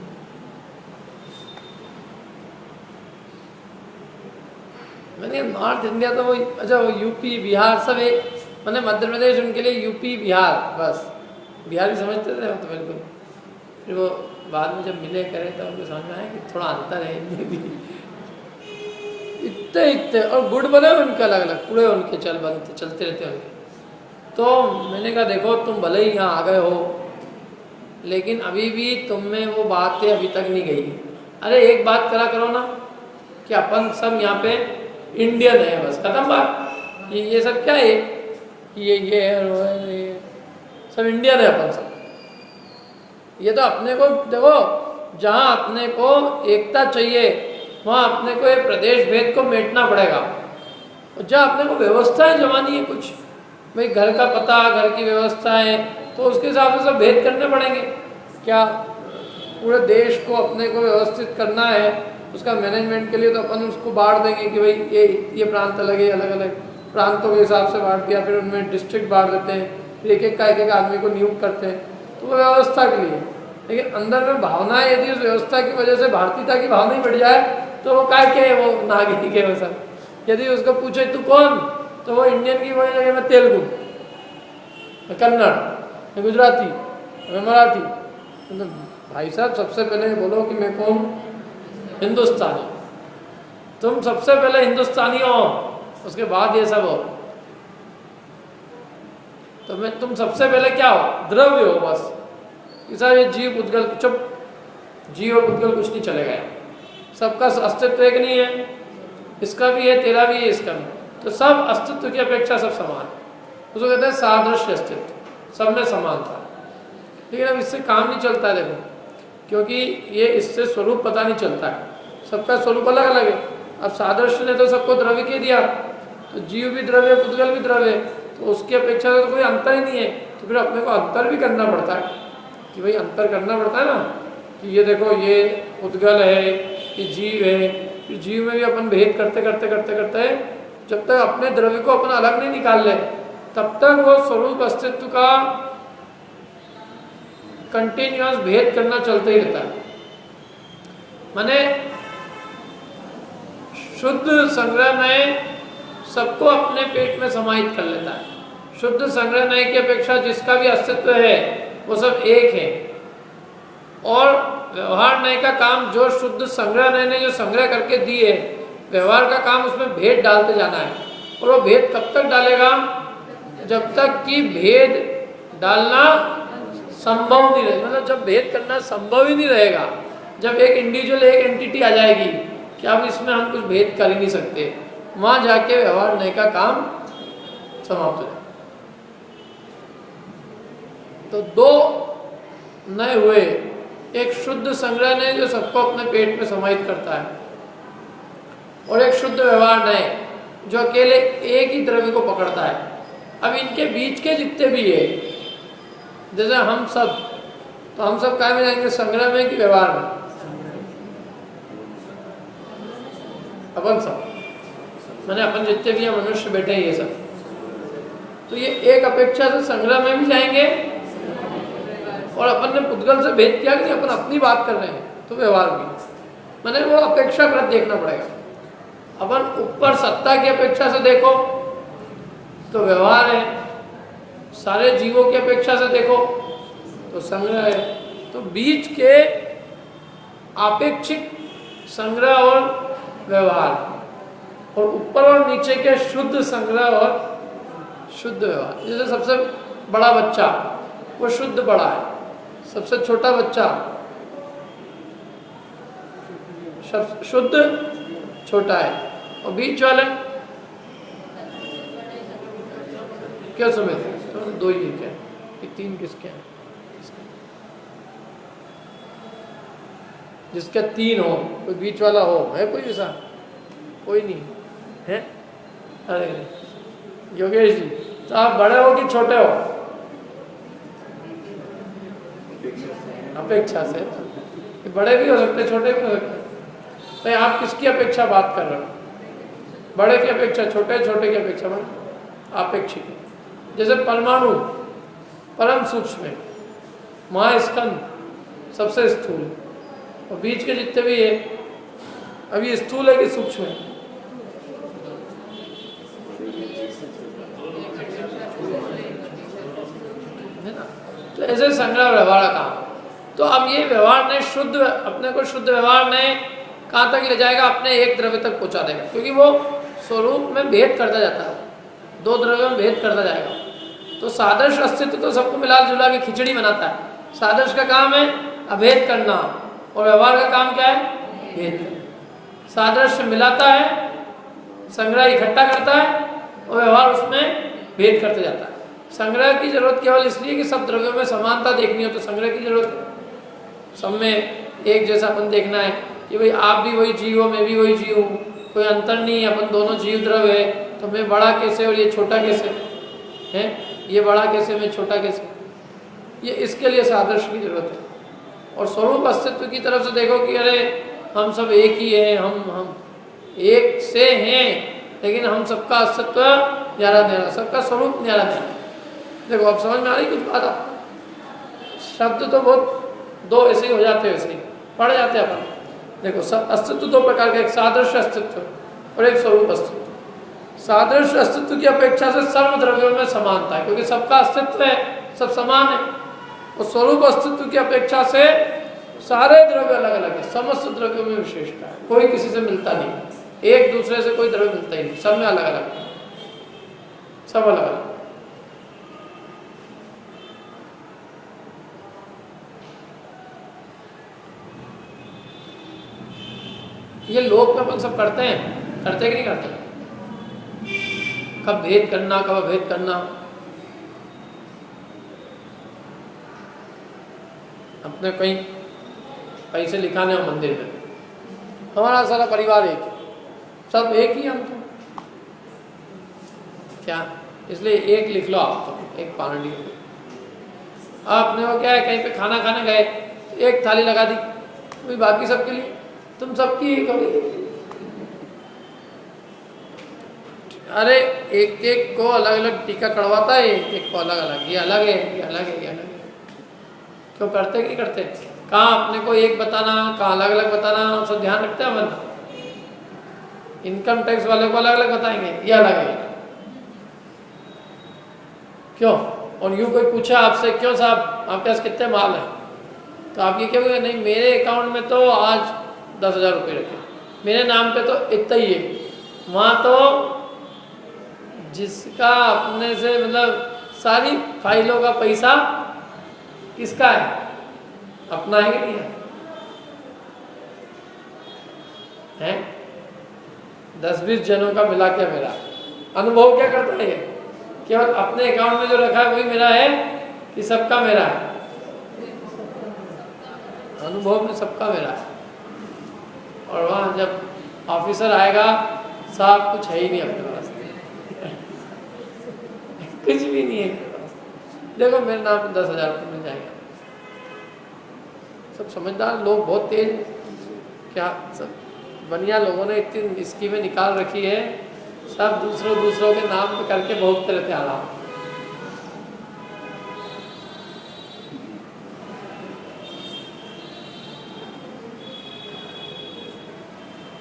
मैंने नॉर्थ इंडिया तो वही, अच्छा वो यूपी बिहार सब एक, मैंने मध्य प्रदेश उनके लिए यूपी बिहार, बस बिहार भी समझते थे तो बिल्कुल। फिर वो बाद में जब मिले करे तो उनको समझ में आया कि थोड़ा अंतर है इनमें भी। इतने और गुड़ बने उनके अलग अलग, पूरे उनके चलते रहते उनके। तो मैंने कहा देखो तुम भले ही यहाँ आ गए हो, लेकिन अभी भी तुम में वो बातें अभी तक नहीं गई। अरे एक बात करा करो ना कि अपन सब यहाँ पे इंडियन है, बस खत्म बात। ये सब क्या है, ये सब इंडियन है अपन सब। ये तो अपने को देखो, जहाँ अपने को एकता चाहिए वहाँ अपने को ये प्रदेश भेद को मेटना पड़ेगा। और जब अपने को व्यवस्थाएं जमानी है कुछ, भाई घर का पता, घर की व्यवस्थाएं, तो उसके हिसाब से सब भेद करने पड़ेंगे। क्या पूरे देश को अपने को व्यवस्थित करना है, उसका मैनेजमेंट के लिए तो अपन उसको बांट देंगे कि भाई ये प्रांत अलग है, अलग अलग प्रांतों के हिसाब से बांट दिया, फिर उनमें डिस्ट्रिक्ट बांट देते हैं, फिर एक एक आदमी को नियुक्त करते हैं, तो वो व्यवस्था के लिए। लेकिन अंदर में भावनाएं यदि उस व्यवस्था की वजह से भारतीयता की भावना ही बढ़ जाए तो वो काय के वो नागरिक है वो सब। यदि उसको पूछे तू कौन, तो वो इंडियन की वही जगह में तेलुगु, मैं कन्नड़, मैं गुजराती, मैं मराठी। तो भाई साहब सबसे पहले बोलो कि मैं कौन, हिंदुस्तानी। तुम सबसे पहले हिंदुस्तानी हो, उसके बाद ये सब हो। तो मैं तुम सबसे पहले क्या हो, द्रव्य हो बस। ये जीव उद्गल, चुप, जीव और उद्गल कुछ नहीं चलेगा। सबका अस्तित्व एक नहीं है, इसका भी है, तेरा भी है, इसका भी। तो सब अस्तित्व की अपेक्षा सब समान, उसको कहते हैं सादृश्य अस्तित्व, सब में समानता। लेकिन अब इससे काम नहीं चलता है, देखो, क्योंकि ये इससे स्वरूप पता नहीं चलता है, सबका स्वरूप अलग अलग है। अब सादृश्य ने तो सबको द्रव्य के दिया, तो जीव भी द्रव्य, पुद्गल भी द्रव्य, तो उसकी अपेक्षा से तो कोई अंतर ही नहीं है। तो फिर अपने को अंतर भी करना पड़ता है कि भाई अंतर करना पड़ता है ना, कि ये देखो ये पुद्गल है, ये जीव है। फिर जीव में भी अपन भेद करते करते करते करते जब तक अपने द्रव्य को अपन अलग नहीं निकाल ले, तब तक वो स्वरूप अस्तित्व का कंटिन्यूअस भेद करना चलता ही रहता है। माने शुद्ध संग्रह में सबको अपने पेट में समाहित कर लेता है। शुद्ध संग्रह नय की अपेक्षा जिसका भी अस्तित्व है वो सब एक है। और व्यवहार नय का काम, जो शुद्ध संग्रह नय ने जो संग्रह करके दी है, व्यवहार का काम उसमें भेद डालते जाना है। और वो भेद कब तक डालेगा, जब तक कि भेद डालना संभव नहीं रहेगा। मतलब जब भेद करना संभव ही नहीं रहेगा, जब एक इंडिविजुअल, एक एंटिटी आ जाएगी कि अब इसमें हम कुछ भेद कर ही नहीं सकते, वहां जाके व्यवहार नय का काम समाप्त हो जाए। तो दो नय हुए, एक शुद्ध संग्रह नय जो सबको अपने पेट में समाहित करता है, और एक शुद्ध व्यवहार नय जो अकेले एक ही द्रव्य को पकड़ता है। अब इनके बीच के जितने भी है, जैसे हम सब, तो हम सब क्या में जाएंगे, संग्रह में कि व्यवहार में? अपन सब, मैंने अपन जितने भी मनुष्य बैठे हैं ये सब, तो ये एक अपेक्षा से संग्रह में भी जाएंगे। और अपन ने पुद्गल से भेद किया कि अपन अपनी बात कर रहे हैं, तो व्यवहार भी, मैंने वो अपेक्षाकृत देखना पड़ेगा। अपन ऊपर सत्ता की अपेक्षा से देखो तो व्यवहार है, सारे जीवों की अपेक्षा से देखो तो संग्रह है। तो बीच के आपेक्षिक संग्रह और व्यवहार, और ऊपर और नीचे के शुद्ध संग्रह और शुद्ध व्यवहार। जैसे सबसे बड़ा बच्चा वो शुद्ध बड़ा है, सबसे छोटा बच्चा शुद्ध छोटा है, और बीच वाले क्या समझते हैं? तो दो ही क्या कि तीन किसके हैं? जिसका तीन हो, कोई बीच वाला हो, है कोई ऐसा? कोई नहीं है। अरे योगेश जी, तो आप बड़े हो कि छोटे हो? अपेक्षा से बड़े भी हो सकते, छोटे भी हो सकते। तो आप किसकी अपेक्षा बात कर रहे हो? बड़े की अपेक्षा छोटे, छोटे की अपेक्षा बड़े, आपेक्षिक। जैसे परमाणु परम सूक्ष्म है, महास्कंद सबसे स्थूल, और बीच के जितने भी है, अभी स्थूल है कि सूक्ष्म है? ना? तो ऐसे संग्रह व्यवहार का। तो अब ये व्यवहार ने शुद्ध, अपने को शुद्ध व्यवहार ने कहाँ तक ले जाएगा? अपने एक द्रव्य तक पहुंचा देगा, क्योंकि वो स्वरूप में भेद करता जाता है, दो द्रव्यों में भेद करता जाएगा। तो सादृश्य अस्तित्व तो सबको मिला जुला के खिचड़ी बनाता है। सादृश्य का काम है अभेद करना, और व्यवहार का काम क्या है? भेद करना। सादृश्य मिलाता है, संग्रह इकट्ठा करता है, और व्यवहार उसमें भेद करते जाता है। संग्रह की जरूरत केवल इसलिए कि सब द्रव्यों में समानता देखनी हो, तो संग्रह की जरूरत है। सब में एक जैसा अपन देखना है कि भाई आप भी वही जीव हो, मैं भी वही जीव हूँ, कोई अंतर नहीं है, अपन दोनों जीव द्रव्य है। तो मैं बड़ा कैसे और ये छोटा कैसे है, ये बड़ा कैसे मैं छोटा कैसे, ये इसके लिए सादृश्य की जरूरत है। और स्वरूप अस्तित्व की तरफ से देखो कि अरे हम सब एक ही हैं, हम एक से हैं, लेकिन हम सबका अस्तित्व न्यारा न्यारा, सबका स्वरूप न्यारा न्यारा। देखो अब समझ में आ रही कुछ बात आपको? शब्द तो बहुत दो ऐसे ही हो जाते हैं, वैसे ही पढ़ जाते हैं अपन। देखो अस्तित्व दो प्रकार का, एक सादृश्य अस्तित्व और एक स्वरूप अस्तित्व। सादृश्य अस्तित्व की अपेक्षा से सर्व द्रव्यों में समानता है, क्योंकि सबका अस्तित्व है, सब समान है। और स्वरूप अस्तित्व की अपेक्षा से सारे द्रव्य अलग अलग है, समस्त द्रव्यों में विशेषता है, कोई किसी से मिलता नहीं, एक दूसरे से कोई द्रव्य मिलता ही नहीं, सब में अलग अलग है, सब अलग अलग। ये लोक में अपन सब करते हैं, करते कि नहीं करते? कब भेद करना, कब अभेद करना। अपने कहीं पैसे लिखाने हो मंदिर में, हमारा सारा परिवार एक, सब एक ही हम तो क्या, इसलिए एक लिख लो आप, तो एक पारंडी। आपने वो क्या है, कहीं पे खाना खाने गए, एक थाली लगा दी, तो बाकी सबके लिए तुम सबकी एक होगी। अरे एक एक को अलग अलग टीका कड़वाता है, एक एक को अलग अलग, ये अलग है, ये अलग है, ये अलग है। क्यों करते कि नहीं करते? कहाँ अपने को एक बताना, कहाँ अलग अलग बताना, सब ध्यान रखते हैं अपन। इनकम टैक्स वाले को अलग अलग बताएंगे, ये अलग है, क्यों? और यूँ कोई पूछा आपसे, क्यों साहब आपके पास कितने माल है, तो आप ये कहोगे नहीं मेरे अकाउंट में तो आज 10,000 रुपये रखे, मेरे नाम पे तो इतना ही है। वहाँ तो जिसका अपने से मतलब सारी फाइलों का पैसा किसका है, अपना है कि नहीं है? 10-20 जनों का मिला के मेरा अनुभव क्या करता है, केवल अपने अकाउंट में जो रखा है वही मेरा है कि सबका मेरा है? अनुभव में सबका मेरा है। और वहाँ जब ऑफिसर आएगा, साहब कुछ है ही नहीं अपने पास, कुछ भी नहीं है मेरे पास, देखो मेरे नाम पे 10,000 रुपये मिल जाएगा। सब समझदार लोग बहुत तेज हैं, क्या सब बढ़िया लोगों ने इतनी स्कीमें निकाल रखी है, सब दूसरों के नाम पे करके बहुत तरह से आराम।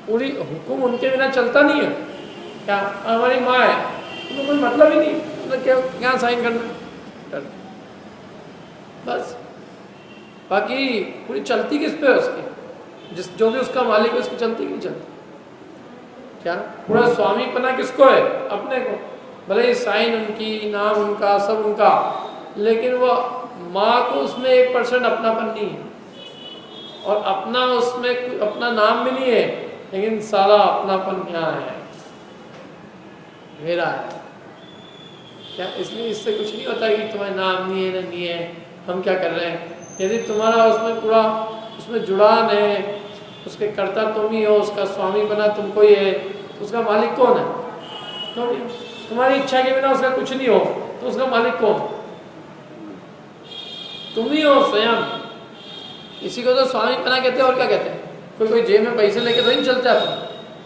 पूरी हुक्म उनके बिना चलता नहीं है। क्या हमारी माँ है, उनको कोई मतलब ही नहीं, मतलब क्या साइन करना बस, बाकी पूरी चलती किस पे है उसकी, जो भी उसका मालिक है उसकी चलती नहीं चलती। क्या पूरा स्वामीपना किसको है? अपने को। भले ही साइन उनकी, नाम उनका, सब उनका, लेकिन वो माँ को उसमें 1% अपनापन नहीं है, और अपना उसमें अपना नाम भी नहीं है, लेकिन सारा अपनापन क्या है, मेरा है। क्या इसलिए इससे कुछ नहीं होता कि तुम्हारा नाम नहीं है ना नहीं है, हम क्या कर रहे हैं। यदि तुम्हारा उसमें पूरा उसमें जुड़ान है, उसके कर्ता तुम ही हो, उसका स्वामी बना तुमको ही है, तो उसका मालिक कौन है? तुम ही। तुम्हारी इच्छा के बिना उसका कुछ नहीं हो, तो उसका मालिक कौन? तुम ही हो स्वयं। इसी को तो स्वामी बना कहते हैं। और क्या कहते हैं? कोई जेब में पैसे लेके तो नहीं चलता अपन,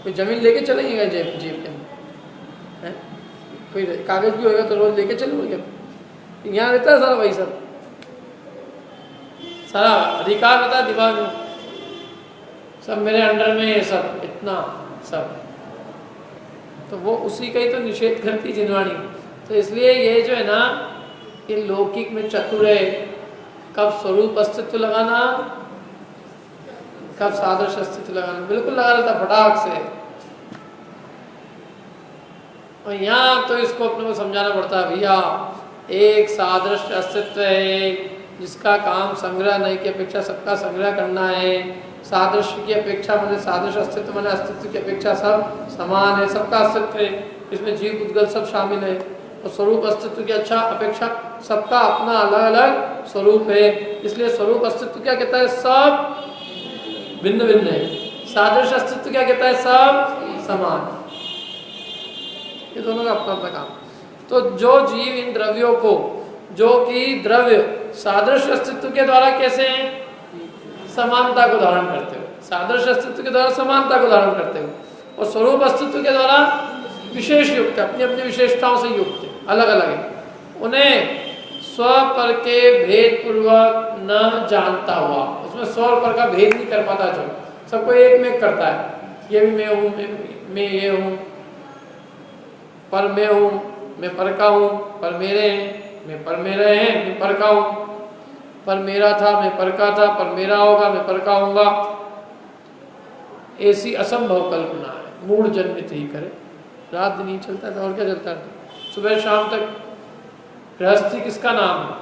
कोई जमीन लेके चलेंगे जेब के अंदर, कोई कागज भी होगा तो रोज लेके चलोगे, यहाँ रहता है सारा पैसा, सारा अधिकार रहता है दिमाग में, सब मेरे अंडर में है, सब इतना सब, तो वो उसी का ही तो निषेध करती जिनवाणी। तो इसलिए ये जो है ना, ये लौकिक में चतुर है, कब स्वरूप अस्तित्व लगाना, कब सादृश अस्तित्व लगाना, बिल्कुल लगा रहता फटाक से। और यहाँ तो इसको अपने को समझाना पड़ता है, भैया एक सादृश अस्तित्व है जिसका काम संग्रह नहीं की अपेक्षा सबका संग्रह करना है। सादृश्य की अपेक्षा मतलब सादृश अस्तित्व मतलब अस्तित्व की अपेक्षा सब समान है, सबका अस्तित्व है, इसमें जीव उद्गल सब शामिल है। और स्वरूप अस्तित्व की अपेक्षा सबका अपना अलग अलग स्वरूप है, इसलिए स्वरूप अस्तित्व क्या कहता है? सब भिन्न भिन्न है। सादृश अस्तित्व क्या कहता है? सब समान। ये दोनों का अपना अपना काम। तो जो जीव इन द्रव्यों को, जो कि द्रव्य सादृश्य अस्तित्व के द्वारा कैसे हैं, समानता को धारण करते हो, सादृश्य अस्तित्व के द्वारा समानता को धारण करते हो, और स्वरूप अस्तित्व के द्वारा विशेष युक्त है, अपनी अपनी विशेषताओं से युक्त है, अलग अलग है। उन्हें स्व पर के भेद पूर्वक न जानता हुआ, उसमें स्व और पर का भेद नहीं कर पाता, जो सबको एक में करता है, ये भी मैं हूँ, मैं ये हूँ, पर मैं हूँ, मैं पर का हूँ, पर मेरे हैं, मैं पर मेरे हैं, मैं पर का हूँ, पर मेरा था, मैं पर का था, पर मेरा होगा, मैं पर का होऊंगा। ऐसी असंभव कल्पना है, मूढ़ जन्मित ही करे। रात दिन ही चलता था, और क्या चलता था, सुबह शाम तक गृहस्थी किसका नाम है,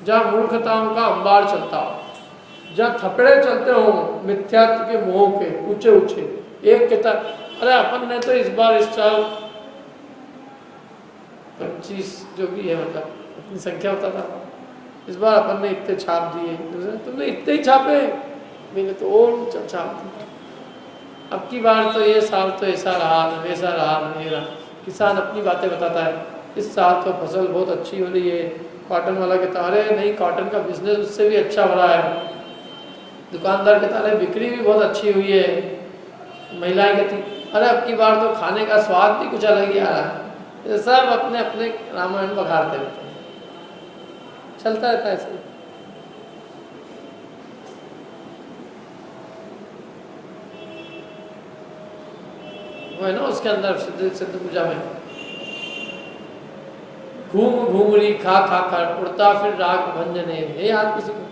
जहाँ मूर्खताओं का अंबार चलता हो, जहाँ थपड़े चलते हो मिथ्यात्व के मोह के ऊंचे ऊंचे, एक किताब। अरे अपन ने तो इस बार, इस साल 25 जो भी है, मतलब अपनी संख्या होता था, इस बार अपन ने इतने छाप दिए, तुमने इतने ही छापे, मैंने तो और छाप दिए। अब की बार तो ये साल तो ऐसा रहा, वैसा रहा, मेरा किसान अपनी बातें बताता है, इस साल तो फसल बहुत अच्छी हो रही है, कॉटन वाला कहता है अरे नहीं, कॉटन का बिजनेस उससे भी अच्छा हो रहा है, दुकानदार कहता है बिक्री भी बहुत अच्छी हुई है, महिलाएं कहती अरे अब की बार तो खाने का स्वाद भी कुछ अलग ही आ रहा है। सब अपने अपने रामायण बघारते रहते हैं, चलता रहता है ऐसे। वो है ना उसके अंदर सिद्ध पूजा में, घूम घूमरी खा खा कर उड़ता फिर राग भंजन है, याद किसी को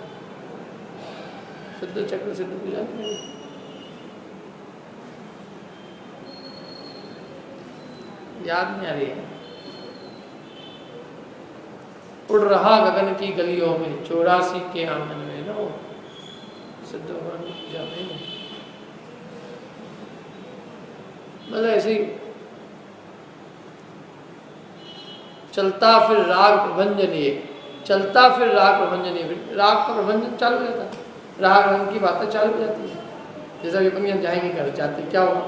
सिद्ध चक्र सिद्ध पूजा में? याद नहीं आ रही है। उड़ रहा गगन की गलियों में 84 के आंगन में, ना वो सिद्ध भगवान की पूजा में, मतलब ऐसी चलता फिर राग प्रभंजनीय, चलता फिर राग प्रभंजनीय, राग का प्रभंजन चालू रहता है, राग रंग की बातें चालू हो जाती है, जैसा कि अपन जाएंगे कर जाते क्या हुआ,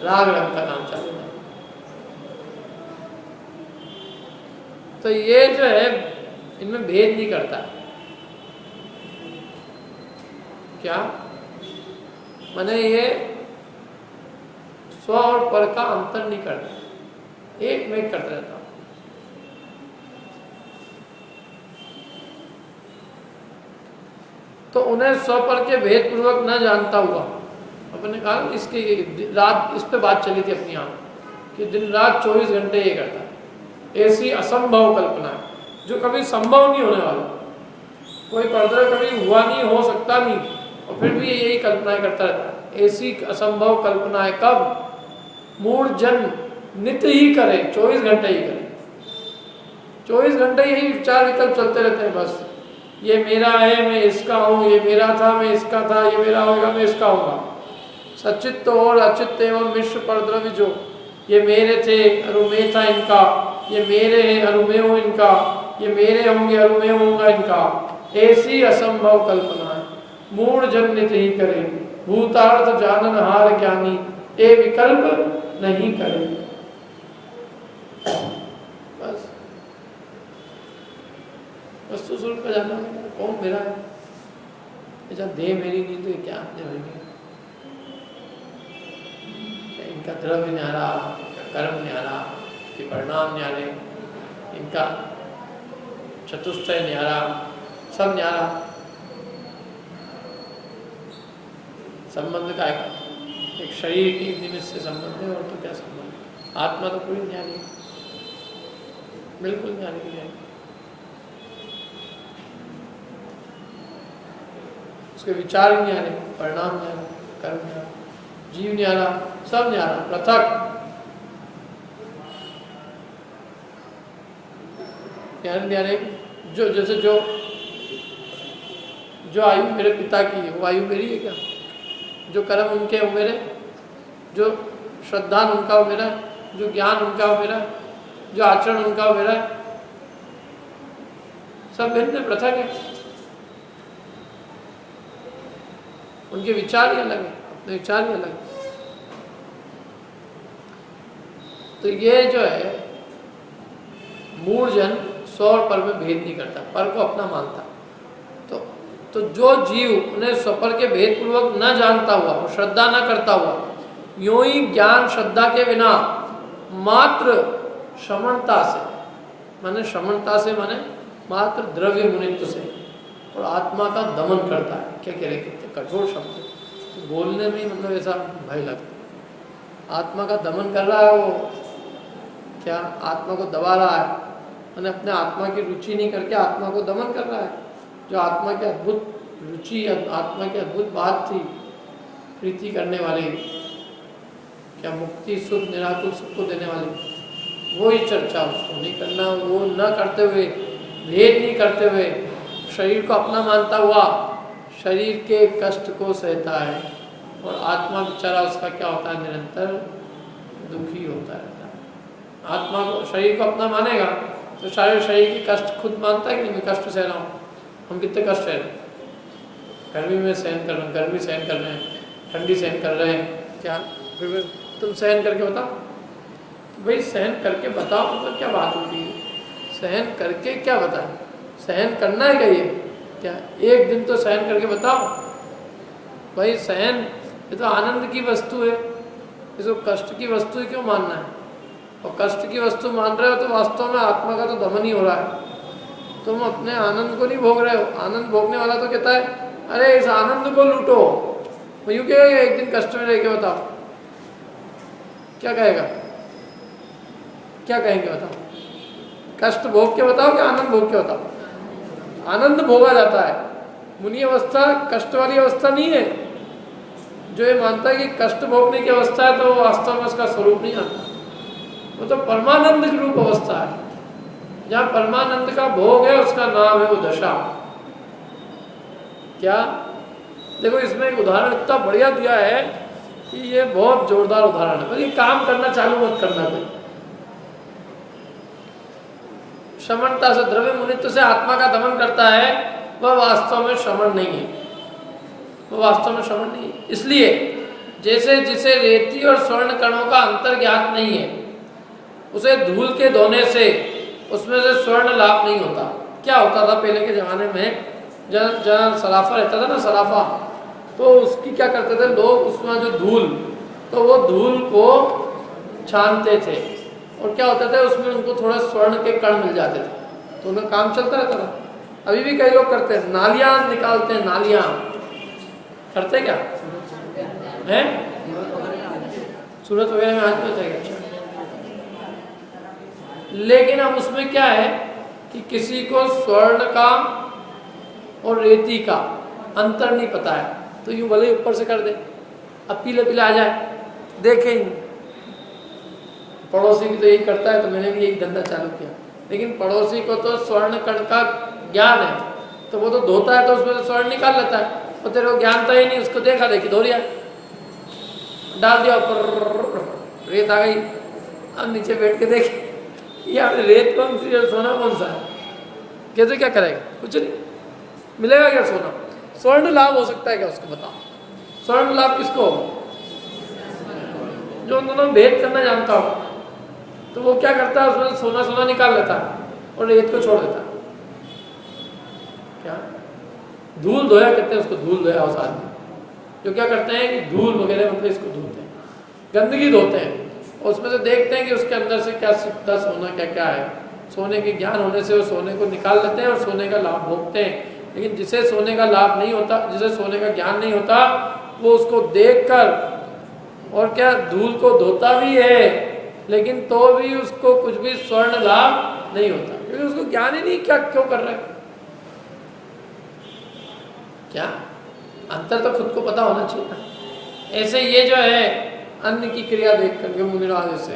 राग रंग का नाम चालू है। तो ये जो है इनमें भेद नहीं करता, क्या माने ये स्व और पर का अंतर नहीं करता, एक में करता रहता। तो उन्हें स्व पर के भेद पूर्वक न जानता हुआ, अपने कहा इसकी रात इस पे बात चली थी अपनी यहाँ कि दिन रात 24 घंटे ये करता है, ऐसी असंभव कल्पना है जो कभी संभव नहीं होने वाला, कोई पर्दा कभी हुआ नहीं, हो सकता नहीं, और फिर भी यही कल्पनाएं करता रहता है। ऐसी असंभव कल्पना है कब, मूढ़ जन नित्य ही करे, 24 घंटे ही करे, 24 घंटे यही विचार विकल्प चलते रहते हैं बस, ये मेरा है मैं इसका हूँ, ये मेरा था मैं इसका था, ये मेरा होगा मैं इसका होगा। सचित्त और अचित्त एवं मिश्र परद्रव्य जो, ये मेरे थे अरु मैं था इनका, ये मेरे हैं अरु मैं हूँ इनका, ये मेरे होंगे अरु मैं होऊंगा इनका, ऐसी असंभव कल्पना है मूढ़ जन नित ही करे, भूतार्थ जानन हार ज्ञानी ए विकल्प नहीं करे। बस वस्तु स्वरूप का जानना, कौन मेरा है, जब देह मेरी नहीं तो क्या जानेंगे, इनका द्रव्य न्यारा, इनका कर्म न्यारा, इनके परिणाम न्यारे, इनका चतुष्टय न्यारा, सब न्यारा, संबंध का एक शरीर की निमित्त से संबंध है, और तो क्या संबंध, आत्मा तो पूरी न्यारी है, बिल्कुल न्यारी है, उसके विचार न्यारे, परिणाम न्यारा, कर्म न्यारा, जीव न्यारा, सब न्यारा, पृथक न्यारे। जो जैसे जो आयु मेरे पिता की है वो आयु मेरी है क्या, जो कर्म उनके वो मेरे, जो श्रद्धा उनका वो मेरा, जो ज्ञान उनका वो मेरा, जो आचरण उनका वो मेरा, सब भिन्न पृथक है, उनके विचार ही अलग है, अपने विचार ही अलग है। तो ये जो है मूढ़जन स्व और पर में भेद नहीं करता, पर को अपना मानता। तो जो जीव उन्हें स्वपर के भेद पूर्वक न जानता हुआ और श्रद्धा न करता हुआ यूं ही ज्ञान श्रद्धा के बिना मात्र श्रमणता से माने मात्र द्रव्य मुनित्व से और आत्मा का दमन करता है। क्या कह रहे, कितने कठोर शब्द, तो बोलने में मतलब ऐसा भय लगता है। आत्मा का दमन कर रहा है वो, क्या आत्मा को दबा रहा है, मैंने अपने आत्मा की रुचि नहीं करके आत्मा को दमन कर रहा है। जो आत्मा की अद्भुत रुचि, आत्मा की अद्भुत बात थी, प्रीति करने वाली, क्या मुक्ति सुख निराकुल सुख को देने वाली, वो ही चर्चा उसको नहीं करना। वो न करते हुए, भेद नहीं करते हुए, शरीर को अपना मानता हुआ शरीर के कष्ट को सहता है और आत्मा बेचारा उसका क्या होता है, निरंतर दुखी होता रहता है। आत्मा को, शरीर को अपना मानेगा तो शरीर की कष्ट खुद मानता है कि नहीं, मैं कष्ट सह रहा हूँ। हम कितने कष्ट सह रहे हैं, गर्मी में सहन कर रहे हैं, गर्मी सहन कर रहे हैं, ठंडी सहन कर रहे हैं, क्या फिर तुम सहन करके बताओ। भाई सहन करके बताओ मतलब क्या बात होती है, सहन करके क्या बताएं, सहन करना है क्या ये, क्या एक दिन तो सहन करके बताओ। भाई सहन ये तो आनंद की वस्तु है, इसको कष्ट की वस्तु ही क्यों मानना है। और कष्ट की वस्तु मान रहे हो तो वास्तव में आत्मा का तो दमन ही हो रहा है। तुम अपने आनंद को नहीं भोग रहे हो। आनंद भोगने वाला तो कहता है अरे इस आनंद को लूटो, वो यूँ कहेगा एक दिन कष्ट में रह के बताओ, क्या कहेगा, क्या कहेंगे बताओ, कष्ट भोग के बताओ कि आनंद भोग के बताओ। आनंद भोगा जाता है, मुनि अवस्था कष्ट वाली अवस्था नहीं है। जो ये मानता है कि कष्ट भोगने की अवस्था है तो वो वास्तव में उसका स्वरूप नहीं जानता, वो तो परमानंद की रूप अवस्था है। जहाँ परमानंद का भोग है उसका नाम है वो दशा। क्या देखो इसमें एक उदाहरण इतना बढ़िया दिया है कि ये बहुत जोरदार उदाहरण है, पर ये काम करना चालू मत करना। कोई श्रमणता से, द्रव्य मुनित्व से आत्मा का दमन करता है, वह वास्तव में श्रमण नहीं है, वो वास्तव में श्रमण नहीं है। इसलिए जैसे जिसे रेती और स्वर्ण कणों का अंतर ज्ञात नहीं है, उसे धूल के धोने से उसमें से स्वर्ण लाभ नहीं होता। क्या होता था पहले के ज़माने में, जहाँ सराफा रहता था ना, सराफा, तो उसकी क्या करते थे लोग, उसमें जो धूल, तो वो धूल को छानते थे और क्या होता था उसमें उनको थोड़ा स्वर्ण के कण मिल जाते थे, तो उनका काम चलता रहता था। अभी भी कई लोग करते हैं, नालियाँ निकालते हैं, नालियाँ करते क्या हैं, सूरत वगैरह में आज होता है। लेकिन अब उसमें क्या है कि किसी को स्वर्ण का और रेती का अंतर नहीं पता है, तो यूँ भले ऊपर से कर दे, अब पीले पीले आ जाए, देखें। पड़ोसी भी तो यही करता है, तो मैंने भी यही धंधा चालू किया। लेकिन पड़ोसी को तो स्वर्ण कण का ज्ञान है, तो वो तो धोता है तो उसमें से स्वर्ण निकाल लेता है, और तेरे को ज्ञान तो ही नहीं, उसको देखा देखी धो लिया, डाल दिया ऊपर, रेत आ गई। अब नीचे बैठ के देखे यार रेत कौन सी है, सोना कौन सा है, कैसे क्या करेगा, कुछ नहीं मिलेगा क्या सोना। स्वर्ण लाभ हो सकता है क्या, उसको बताओ, स्वर्ण लाभ किसको हो, जो दोनों भेद करना जानता हो। तो वो क्या करता है, उसमें सोना सोना निकाल लेता है और रेत को छोड़ देता है। क्या धूल धोया कहते हैं उसको, धूल धोया उस आदमी जो क्या करते हैं कि धूल वगैरह मतलब इसको धोते हैं, गंदगी धोते हैं, और उसमें से देखते हैं कि उसके अंदर से क्या सिकता सोना क्या क्या है। सोने के ज्ञान होने से वो सोने को निकाल लेते हैं और सोने का लाभ भोगते हैं। लेकिन जिसे सोने का लाभ नहीं होता, जिसे सोने का ज्ञान नहीं होता, वो उसको देखकर और क्या धूल को धोता भी है, लेकिन तो भी उसको कुछ भी स्वर्ण लाभ नहीं होता, क्योंकि उसको ज्ञान ही नहीं क्या क्यों कर रहा है। क्या अंतर तो खुद को पता होना चाहिए ना। ऐसे ये जो है अन्य की क्रिया देख करके मुनिराज ऐसे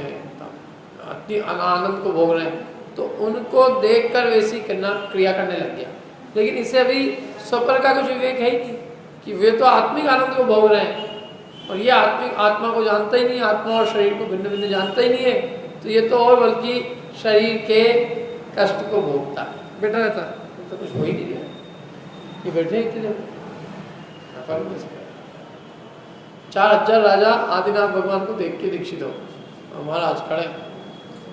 अति आनंद को भोग रहे हैं, तो उनको देखकर वैसी क्रिया करने लग गया। लेकिन इसे अभी स्वपर का कुछ विवेक है ही नहीं कि वे तो आत्मिक आनंद को भोग रहे हैं, और ये आत्मा को जानता ही नहीं, आत्मा और शरीर को भिन्न भिन्न जानता ही नहीं है। तो ये तो और बल्कि शरीर के कष्ट को भोगता है, बैठा रहता है, तो कुछ हो ही नहीं रहा, ये बैठे इतने देर 4000 राजा आदिनाथ भगवान को देख के दीक्षित हो, महाराज खड़े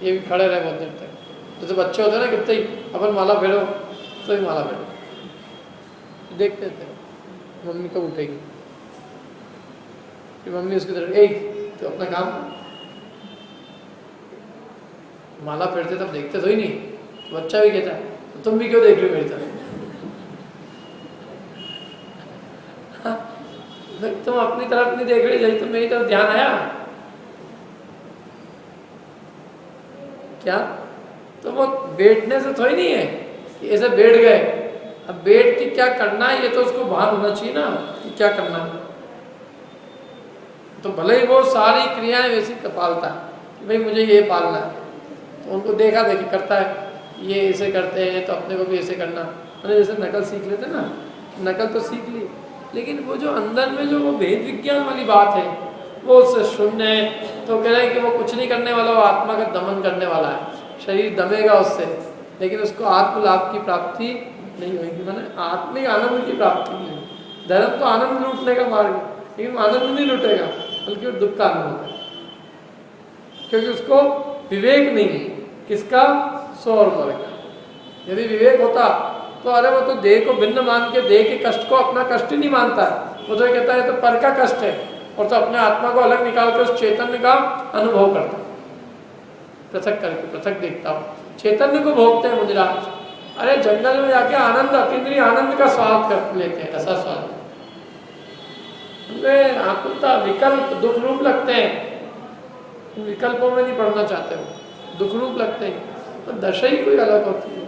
ये भी खड़े रहे बहुत देर तक। जैसे बच्चे होते हैं ना, कितने ही अपन माला फेरो तो ही माला फेरो, देखते थे मम्मी कब उठेगी, कि मम्मी उसकी तरफ एक तो अपना काम, माला फेरते तब देखते तो ही नहीं, तो बच्चा भी कहता तो तुम भी क्यों देख रहे हो मेरी तरफ, तुम अपनी तरफ नहीं देख रही, यही तो मेरी तरफ ध्यान आया क्या। तो वो बैठने से थोड़ी नहीं है कि ऐसे बैठ गए, अब बैठ के क्या करना है ये तो उसको भान होना चाहिए ना कि क्या करना है। तो भले ही वो सारी क्रियाएं वैसी पालता है कि भाई मुझे ये पालना है, तो उनको देखा देखी करता है, ये ऐसे करते हैं तो अपने को भी ऐसे करना, मैंने जैसे नकल सीख लेते ना, नकल तो सीख ली, लेकिन वो जो अंदर में जो वो भेद विज्ञान वाली बात है वो उससे शून्य है। तो कह रहे हैं कि वो कुछ नहीं करने वाला, वो आत्मा का दमन करने वाला है, शरीर दमेगा उससे, लेकिन उसको आत्म लाभ की प्राप्ति नहीं होगी, माने आत्मिक आनंद की प्राप्ति नहीं होगी। धर्म तो आनंद लूटने का मार्ग है, लेकिन आनंद नहीं लूटेगा बल्कि वो दुख का आनंद होगा, क्योंकि उसको विवेक नहीं है किसका, स्व और पर का। यदि विवेक होता तो अरे वो तो देह को भिन्न मान के देह के कष्ट को अपना कष्ट ही नहीं मानता, वो तो कहता है तो पर का कष्ट है, और तो अपने आत्मा को अलग निकाल कर उस चैतन्य का अनुभव करता, पृथक करके पृथक देखता हूँ, चैतन्य को भोगते हैं मुनिराज। अरे जंगल में जाके आनंद, अतीन्द्रिय आनंद का स्वाद कर लेते हैं, ऐसा स्वाद, आकुलता विकल्प दुख रूप लगते हैं, विकल्पों में नहीं पढ़ना चाहते हो, दुख रूप लगते हैं, तो दशा ही कोई अलग होती है,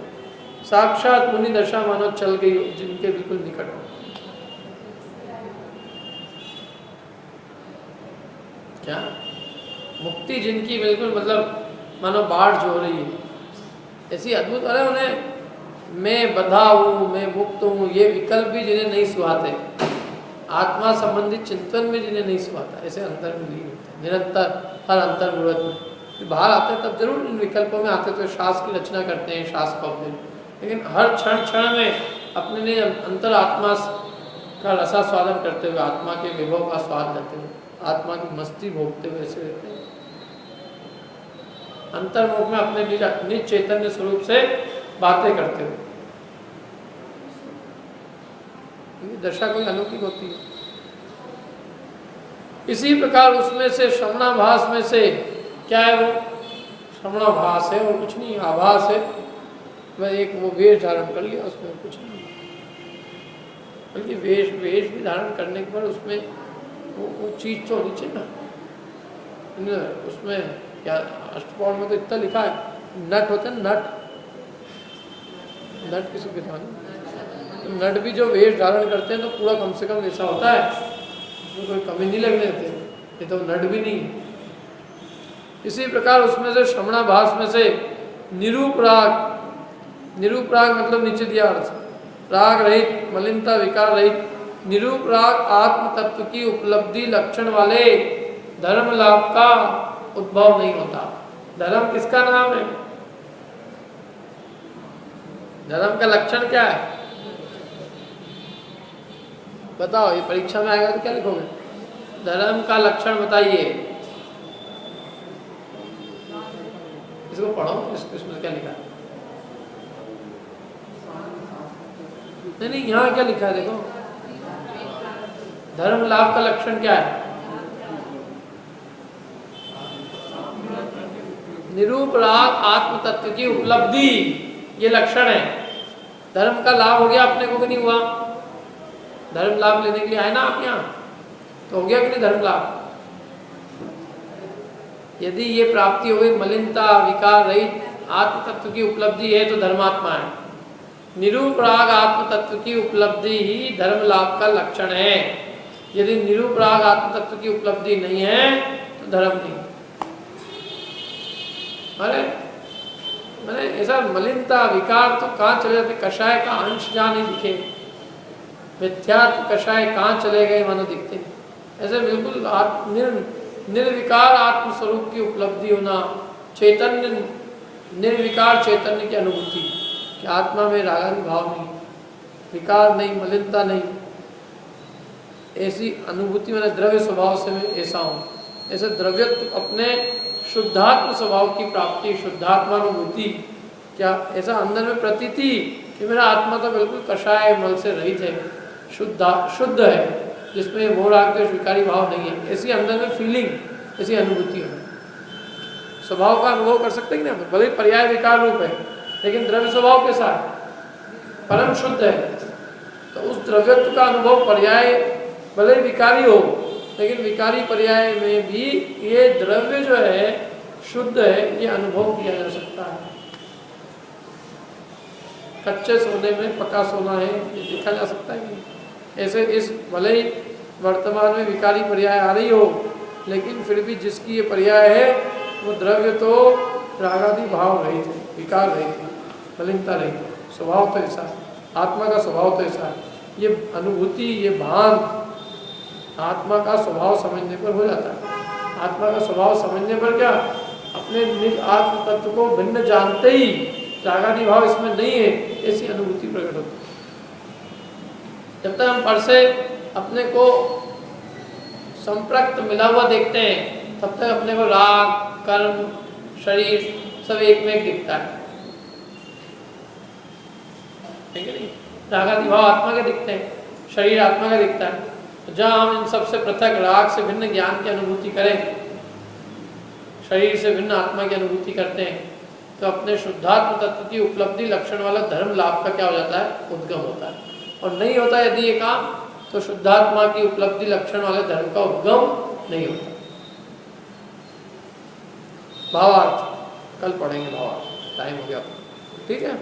साक्षात मुनि दशा मानो चल गई जिनके बिल्कुल निकट हो। क्या मुक्ति जिनकी बिल्कुल मतलब मानो बाढ़ जो हो रही है, ऐसी अद्भुत। अरे उन्हें मैं बंधा हूँ, मैं मुक्त हूँ, ये विकल्प भी जिन्हें नहीं सुहाते, आत्मा संबंधित चिंतन में जिन्हें नहीं सुहाता, ऐसे अंतर में लीन होते हैं निरंतर हर अंतर मुहूर्त में। बाहर आते हैं तब जरूर इन विकल्पों में आते तो श्वास की रचना करते हैं, श्वास को अपने, लेकिन हर क्षण क्षण में अपने लिए अंतर आत्मा का रसास्वादन करते हुए, आत्मा के विभव का स्वाद लेते हुए, आत्मा की मस्ती भोगते हुए ऐसे रहते हैं, अंतर्मुख में अपने निज चैतन्य स्वरूप से बातें करते हुए। दशा कोई अलौकिक होती है। इसी प्रकार उसमें से श्रवणाभास में से क्या है, वो श्रवणाभास है और कुछ नहीं, आभास है, वह एक वो वेश धारण कर लिया, उसमें कुछ नहीं, बल्कि वेश भी धारण करने के बाद उसमें वो चीज तो होनी चाहिए ना। उसमें क्या अष्टपौर में तो इतना लिखा है, नट होते हैं, नट किसी के ध्यान, तो नट भी जो वेश धारण करते हैं तो पूरा कम से कम वैसा होता है, उसमें कोई कमी नहीं लगने देते, ये तो नट भी नहीं है। इसी प्रकार उसमें से श्रवणाभास में से निरूप राग, निरूप राग मतलब नीचे दिया अर्थ, राग रहित, मलिनता विकार रहित, निरूप राग आत्म तत्व की उपलब्धि लक्षण वाले धर्म लाभ का उद्भव नहीं होता। धर्म किसका नाम है, धर्म का लक्षण क्या है बताओ, ये परीक्षा में आएगा तो क्या लिखोगे, धर्म का लक्षण बताइए, इसको पढ़ो, इसमें क्या लिखा है, नहीं यहाँ क्या लिखा है देखो, धर्म लाभ का लक्षण क्या है, निरूप राग आत्म तत्व की उपलब्धि, ये लक्षण है। धर्म का लाभ हो गया अपने को कि नहीं हुआ, धर्म लाभ लेने के लिए आए ना आप यहाँ, तो हो गया कि नहीं धर्म लाभ। यदि ये प्राप्ति हो गई, मलिनता विकार रहित आत्म तत्व की उपलब्धि है तो धर्मात्मा है। निरूप राग आत्म तत्व की उपलब्धि ही धर्म लाभ का लक्षण है। यदि निरूप राग आत्म तत्व की उपलब्धि नहीं है तो धर्म नहीं। अरे मैंने ऐसा मलिनता विकार तो कहाँ चले जाते, कषाय का अंश जहाँ नहीं दिखे, मिथ्यात्व कषाय कहाँ चले गए मानो दिखते नहीं। ऐसे बिल्कुल निर्विकार आत्मस्वरूप की उपलब्धि होना, चैतन्य निर्विकार चैतन्य की अनुभूति कि आत्मा में रागादि भाव नहीं, विकार नहीं, मलिनता नहीं, ऐसी अनुभूति मैंने द्रव्य स्वभाव से मैं ऐसा हूँ। ऐसे द्रव्यत्व अपने शुद्धात्म स्वभाव की प्राप्ति, शुद्धात्मानुभूति। क्या ऐसा अंदर में प्रतीति कि मेरा आत्मा तो बिल्कुल कषाय मल से रहित है, शुद्ध है, जिसमें मोह राग द्वेष विकारी भाव नहीं है, ऐसी अंदर में फीलिंग, ऐसी अनुभूति है। स्वभाव का अनुभव कर सकते हैं ना, भले पर्याय विकार रूप है लेकिन द्रव्य स्वभाव के साथ परम शुद्ध है। तो उस द्रव्यत्व का अनुभव पर्याय भले विकारी हो लेकिन विकारी पर्याय में भी ये द्रव्य जो है शुद्ध है, ये अनुभव किया जा सकता है। कच्चे सोने में पका सोना है, ये देखा जा सकता है कि ऐसे इस भले ही वर्तमान में विकारी पर्याय आ रही हो लेकिन फिर भी जिसकी ये पर्याय है वो द्रव्य तो रागादि भाव रहित है, विकार रहित है, मलिनता रहित है, स्वभाव तो ऐसा है, आत्मा का स्वभाव तो ऐसा है। ये अनुभूति, ये भान आत्मा का स्वभाव समझने पर हो जाता है। आत्मा का स्वभाव समझने पर क्या, अपने निज आत्म तत्व को भिन्न जानते ही रागादि भाव इसमें नहीं है, ऐसी अनुभूति प्रकट होती है। जब तक हम पर से अपने को संप्रक्त मिला हुआ देखते हैं तब तक अपने को राग, कर्म, शरीर सब एक में एक दिखता है, ठीक है नहीं? रागादि भाव आत्मा के दिखते हैं, शरीर आत्मा का दिखता है। तो जहाँ हम इन सबसे पृथक राग से भिन्न ज्ञान की अनुभूति करें, शरीर से भिन्न आत्मा की अनुभूति करते हैं, तो अपने शुद्धात्म तत्व की उपलब्धि लक्षण वाला धर्म लाभ का क्या हो जाता है, उद्गम होता है। और नहीं होता यदि ये काम तो शुद्धात्मा की उपलब्धि लक्षण वाले धर्म का उद्गम नहीं होता। भावार्थ कल पढ़ेंगे, भावार्थ टाइम हो गया, ठीक है।